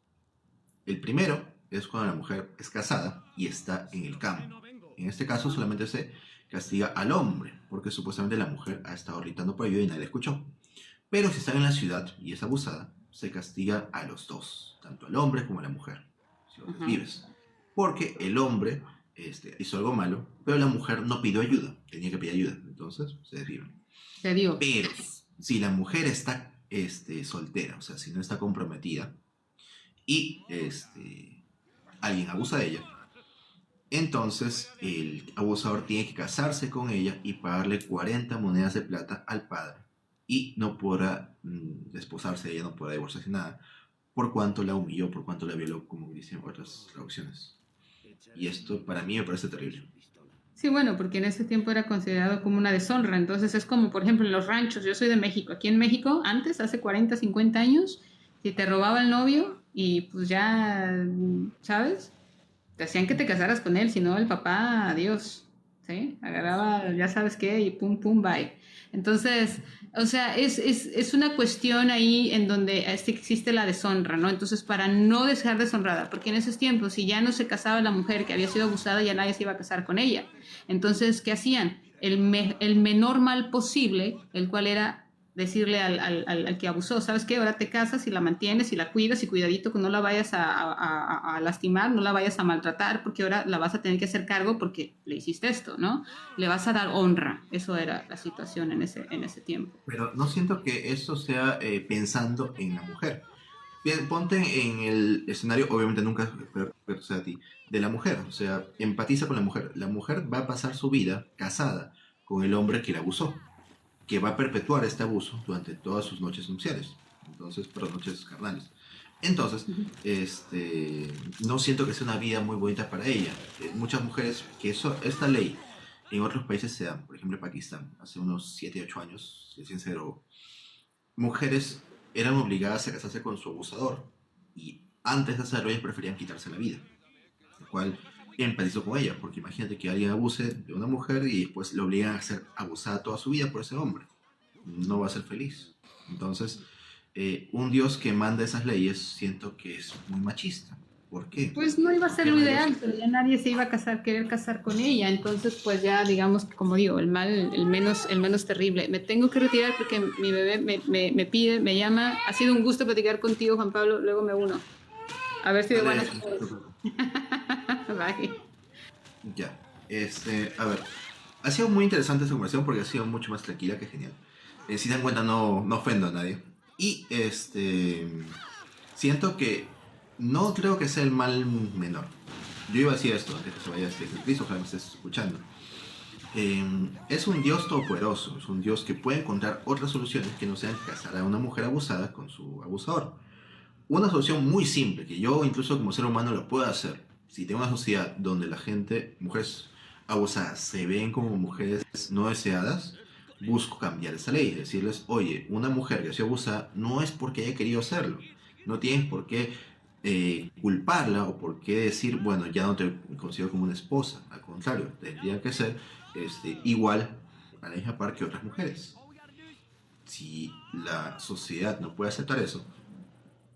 El primero es cuando la mujer es casada y está en el campo. En este caso solamente se castiga al hombre, porque supuestamente la mujer ha estado gritando por ayuda y nadie la escuchó. Pero si está en la ciudad y es abusada, se castiga a los dos, tanto al hombre como a la mujer, si los Ajá. desvives. Porque el hombre hizo algo malo, pero la mujer no pidió ayuda, tenía que pedir ayuda, entonces se desviven. Se dio. Pero si la mujer está soltera, o sea, si no está comprometida, y alguien abusa de ella, entonces el abusador tiene que casarse con ella y pagarle 40 monedas de plata al padre. Y no podrá desposarse de ella, no podrá divorciarse nada, por cuanto la humilló, por cuanto la violó, como dicen otras traducciones. Y esto para mí me parece terrible. Sí, bueno, porque en ese tiempo era considerado como una deshonra. Entonces es como, por ejemplo, en los ranchos. Yo soy de México. Aquí en México, antes, hace 40, 50 años, si te robaba el novio y pues ya, ¿sabes? Te hacían que te casaras con él, si no el papá, adiós. ¿Sí? Agarraba, ya sabes qué, y pum, pum, bye. Entonces, o sea, es una cuestión ahí en donde existe la deshonra, ¿no? Entonces, para no dejar deshonrada, porque en esos tiempos, si ya no se casaba la mujer que había sido abusada, ya nadie se iba a casar con ella. Entonces, ¿qué hacían? El menor mal posible, el cual era decirle al que abusó, ¿sabes qué? Ahora te casas y la mantienes y la cuidas y cuidadito que no la vayas a lastimar, no la vayas a maltratar, porque ahora la vas a tener que hacer cargo porque le hiciste esto, ¿no? Le vas a dar honra. Eso era la situación en ese tiempo. Pero no siento que eso sea pensando en la mujer. Bien, ponte en el escenario, obviamente nunca espero que sea a ti, de la mujer. O sea, empatiza con la mujer. La mujer va a pasar su vida casada con el hombre que la abusó, que va a perpetuar este abuso durante todas sus noches nupciales, entonces, perdón, noches carnales. Entonces, no siento que sea una vida muy bonita para ella. Muchas mujeres, esta ley en otros países se da, por ejemplo en Pakistán, hace unos 7 8 años, si es sincero, mujeres eran obligadas a casarse con su abusador y antes de hacerlo ellas preferían quitarse la vida, lo cual empatizó con ella, porque imagínate que alguien abuse de una mujer y después la obligan a ser abusada toda su vida por ese hombre. No va a ser feliz. Entonces, un Dios que manda esas leyes siento que es muy machista. ¿Por qué? Pues no iba a ser lo ideal, pero ya nadie se iba a querer casar con ella. Entonces, pues ya digamos que, como digo, el mal, el menos terrible. Me tengo que retirar porque mi bebé me pide, me llama. Ha sido un gusto platicar contigo, Juan Pablo. Luego me uno. A ver si de buenas. Bye. Ya. A ver. Ha sido muy interesante esta conversación porque ha sido mucho más tranquila que genial. Si se dan cuenta, no ofendo a nadie. Y siento que no creo que sea el mal menor. Yo iba a decir esto antes que se vaya Cristo, ojalá me estés escuchando. Es un Dios todopoderoso, es un Dios que puede encontrar otras soluciones que no sean casar a una mujer abusada con su abusador. Una solución muy simple, que yo incluso como ser humano lo puedo hacer. Si tengo una sociedad donde la gente, mujeres abusadas, se ven como mujeres no deseadas, busco cambiar esa ley, decirles, oye, una mujer que ha sido abusada no es porque haya querido hacerlo, no tienes por qué culparla o por qué decir, bueno, ya no te considero como una esposa, al contrario, tendría que ser igual a la misma par que otras mujeres. Si la sociedad no puede aceptar eso,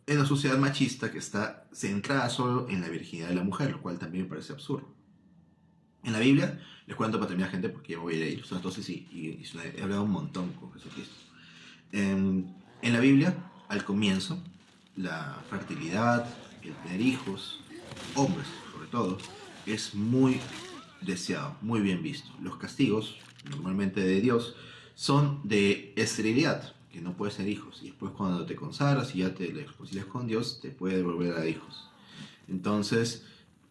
es una sociedad machista que está centrada solo en la virginidad de la mujer, lo cual también me parece absurdo. En la Biblia, les cuento para terminar, gente, porque ya me voy a ir ahí, son las 12 y he hablado un montón con Jesucristo. En la Biblia, al comienzo, la fertilidad, el tener hijos, hombres sobre todo, es muy deseado, muy bien visto. Los castigos, normalmente de Dios, son de esterilidad, que no puedes tener hijos. Y después cuando te consagras y ya te reconcilias con Dios, te puede devolver a hijos. Entonces,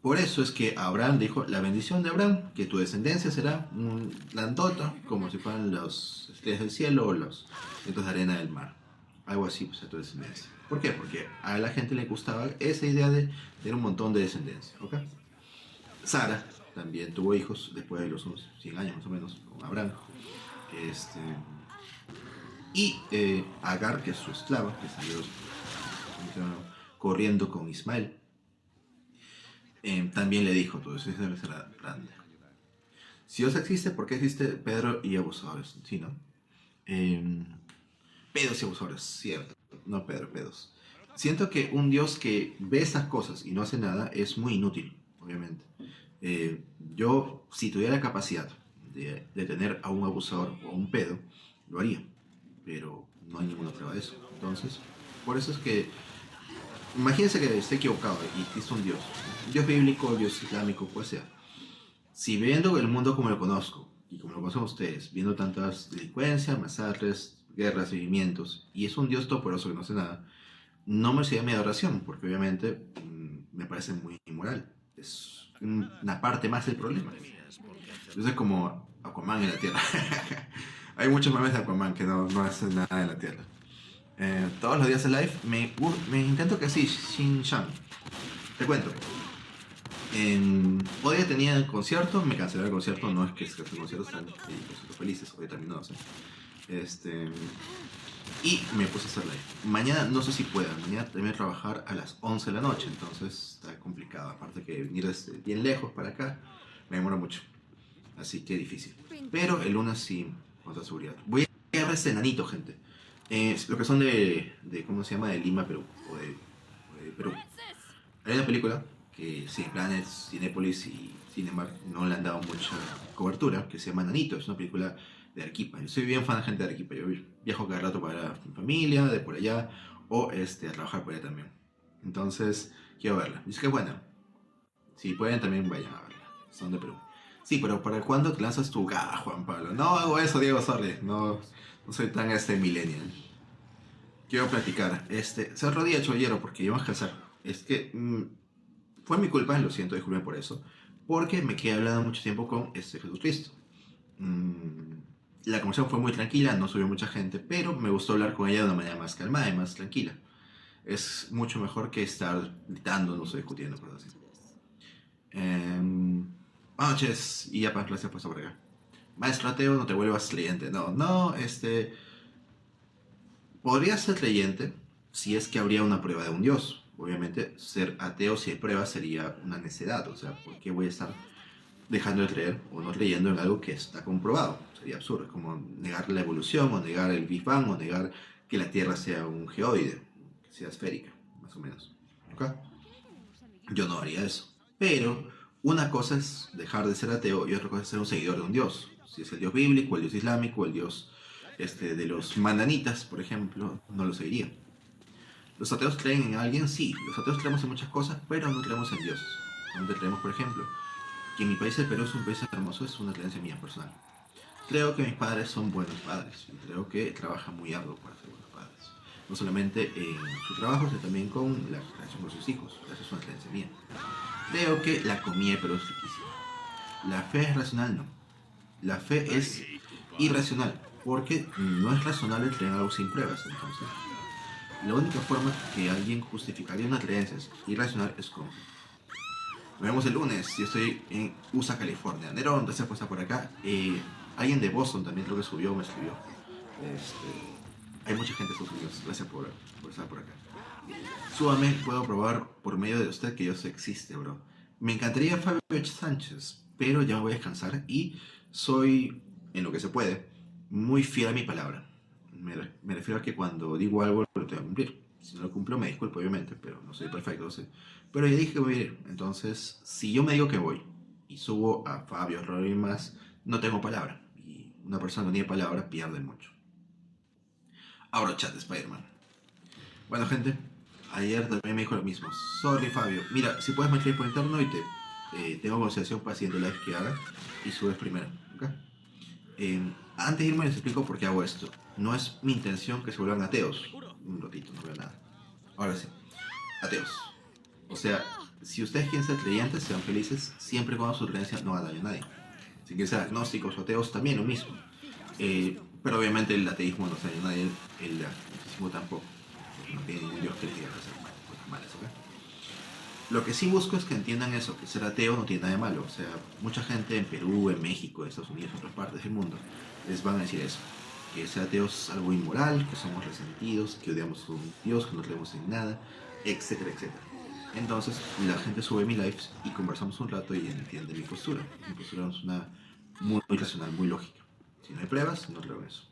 por eso es que Abraham dijo, la bendición de Abraham, que tu descendencia será un grandota, como si fueran las estrellas del cielo o los cientos de arena del mar. Algo así, pues, a tu descendencia. ¿Por qué? Porque a la gente le gustaba esa idea de tener un montón de descendencia, ¿ok? Sara también tuvo hijos después de los unos 100 años más o menos, con Abraham. Y Agar, que es su esclava, que salió corriendo con Ismael, también le dijo, tu descendencia será grande. Si Dios existe, ¿por qué existe Pedro y abusadores? Sí, ¿no? Pedos y abusadores, cierto. No Pedro, pedos. Siento que un Dios que ve estas cosas y no hace nada es muy inútil, obviamente. Yo, si tuviera la capacidad de detener a un abusador o a un pedo, lo haría. Pero no hay ninguna prueba de eso. Entonces, por eso es que imagínense que esté equivocado y existe un Dios bíblico, Dios islámico, pues sea. Si viendo el mundo como lo conozco, y como lo conocen ustedes, viendo tantas delincuencias, masacres, guerras, vivimientos, y es un Dios todopoderoso que no hace nada, no merecería mi adoración, porque obviamente me parece muy inmoral. Es una parte más del problema. Entonces, como Aquaman en la Tierra. Hay muchos memes de Aquaman que no hacen nada en la Tierra. Todos los días en live me intento que sí, Shin-Chan. Te cuento. Hoy día tenía el concierto, me cancelé el concierto, no es que el concierto están felices, hoy terminó, ¿sí? Y me puse a hacer live. Mañana no sé si pueda, mañana termino de trabajar a las 11 de la noche, entonces está complicado. Aparte que venir desde bien lejos para acá me demora mucho, así que difícil. Pero el lunes sí, con toda seguridad. Voy a ver este enanito, gente. Lo que son de ¿cómo se llama? De Lima, Perú, o de Perú. Hay una película que Cineplanet, Cinépolis y Cinemark no le han dado mucha cobertura, que se llama Nanito, es una película de Arequipa. Yo soy bien fan de gente de Arequipa, yo viajo cada rato para ver a mi familia, de por allá, o a trabajar por allá también. Entonces, quiero verla. Dice que es buena. Si pueden también vayan a verla, son de Perú. Sí, pero ¿para cuándo te lanzas tu gaga, Juan Pablo? No hago eso, Diego, sorry, no soy tan millennial. Quiero platicar, cerró día chollero porque íbamos a casar. Es que fue mi culpa, lo siento, disculpen por eso, porque me quedé hablando mucho tiempo con Jesucristo. La conversación fue muy tranquila, no subió mucha gente, pero me gustó hablar con ella de una manera más calmada y más tranquila. Es mucho mejor que estar gritando, no sé, discutiendo, cosas así. Buenas noches, y ya para clase puesto por acá. Maestro ateo, no te vuelvas creyente. No, no, podría ser creyente si es que habría una prueba de un Dios. Obviamente, ser ateo si hay pruebas sería una necedad. O sea, ¿por qué voy a estar dejando de creer o no creyendo en algo que está comprobado? Sería absurdo. Es como negar la evolución, o negar el Big Bang, o negar que la Tierra sea un geoide, que sea esférica, más o menos. ¿Ok? Yo no haría eso. Pero una cosa es dejar de ser ateo y otra cosa es ser un seguidor de un Dios. Si es el Dios bíblico, el Dios islámico, el Dios de los mananitas, por ejemplo, no lo seguiría. ¿Los ateos creen en alguien? Sí. Los ateos creemos en muchas cosas, pero no creemos en dioses. Donde creemos, por ejemplo, que mi país, el Perú, es un país hermoso, es una creencia mía personal. Creo que mis padres son buenos padres y creo que trabajan muy arduo para ser buenos padres. No solamente en su trabajo, sino también con la relación con sus hijos. Esa es una creencia mía. Creo que la comida de Perú es riquísima. La fe es racional, no. La fe es irracional, porque no es razonable creer en algo sin pruebas. Entonces, la única forma que alguien justificaría una creencia irracional es con... Nos vemos el lunes. Yo estoy en USA, California. Nerón, gracias por estar por acá. Alguien de Boston también creo que subió, me escribió. Hay mucha gente de Estados Unidos. Gracias por estar por acá. Súbame, puedo probar por medio de usted que Dios existe, bro. Me encantaría Fabio Sánchez, pero ya me voy a descansar y soy, en lo que se puede, muy fiel a mi palabra. Me refiero a que cuando digo algo lo tengo que cumplir. Si no lo cumplo me disculpo obviamente, pero no soy perfecto, sé. Pero ya dije que voy a ir. Entonces, si yo me digo que voy y subo a Fabio, Rory y más, no tengo palabra. Y una persona que no tiene palabra pierde mucho. Ahora chat de Spider-Man. Bueno, gente, ayer también me dijo lo mismo. Sorry, Fabio. Mira, si puedes me escribir por interno y tengo consideración para el siguiente live que haga y subes primero. ¿Ok? Antes de irme les explico por qué hago esto. No es mi intención que se vuelvan ateos. Un ratito, no veo nada. Ahora sí, ateos. O sea, si ustedes quieren ser creyentes, sean felices siempre y cuando su creencia no haga daño a nadie. Si quieren ser agnósticos o ateos, también lo mismo. Pero obviamente el ateísmo no hace daño a nadie, el agnosticismo tampoco. No tiene ningún Dios que les diga hacer cosas malas, ¿ok? Lo que sí busco es que entiendan eso, que ser ateo no tiene nada de malo. O sea, mucha gente en Perú, en México, en Estados Unidos, en otras partes del mundo, les van a decir eso. Que ser ateo es algo inmoral, que somos resentidos, que odiamos a un Dios, que no creemos en nada, etcétera, etcétera. Entonces, la gente sube mi lives y conversamos un rato y entiende mi postura. Mi postura es una muy racional, muy lógica. Si no hay pruebas, no creo en eso.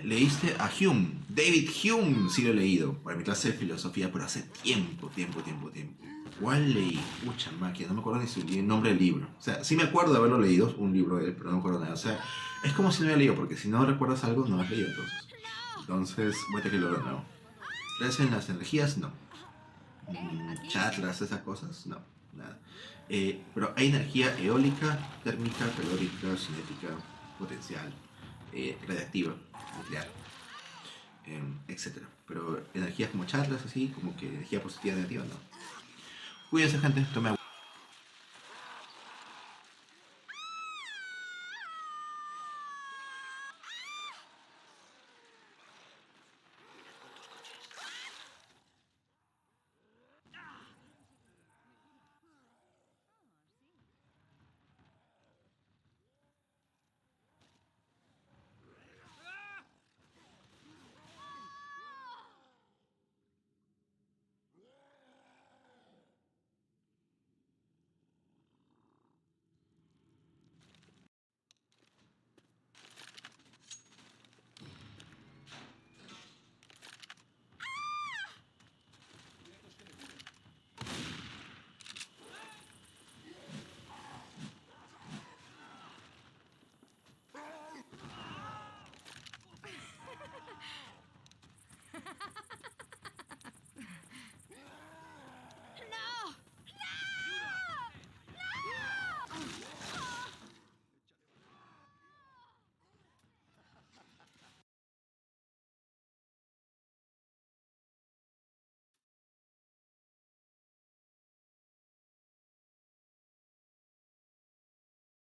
¿Leíste a Hume? David Hume, sí lo he leído, para mi clase de filosofía, pero hace tiempo. ¿Cuál leí? Mucha máquina, no me acuerdo ni el nombre del libro. O sea, sí me acuerdo de haberlo leído, un libro de él, pero no me acuerdo nada. O sea, es como si no hubiera leído, porque si no recuerdas algo, no lo has leído entonces. Entonces, voy a tener que leerlo de nuevo. ¿Crees en las energías? No. ¿Chakras, esas cosas? No, nada. Pero hay energía eólica, térmica, calórica, cinética, potencial, radiactiva, nuclear, etcétera. Pero energías como chakras, así, como que energía positiva, negativa, no. Cuídense, gente, tome agua.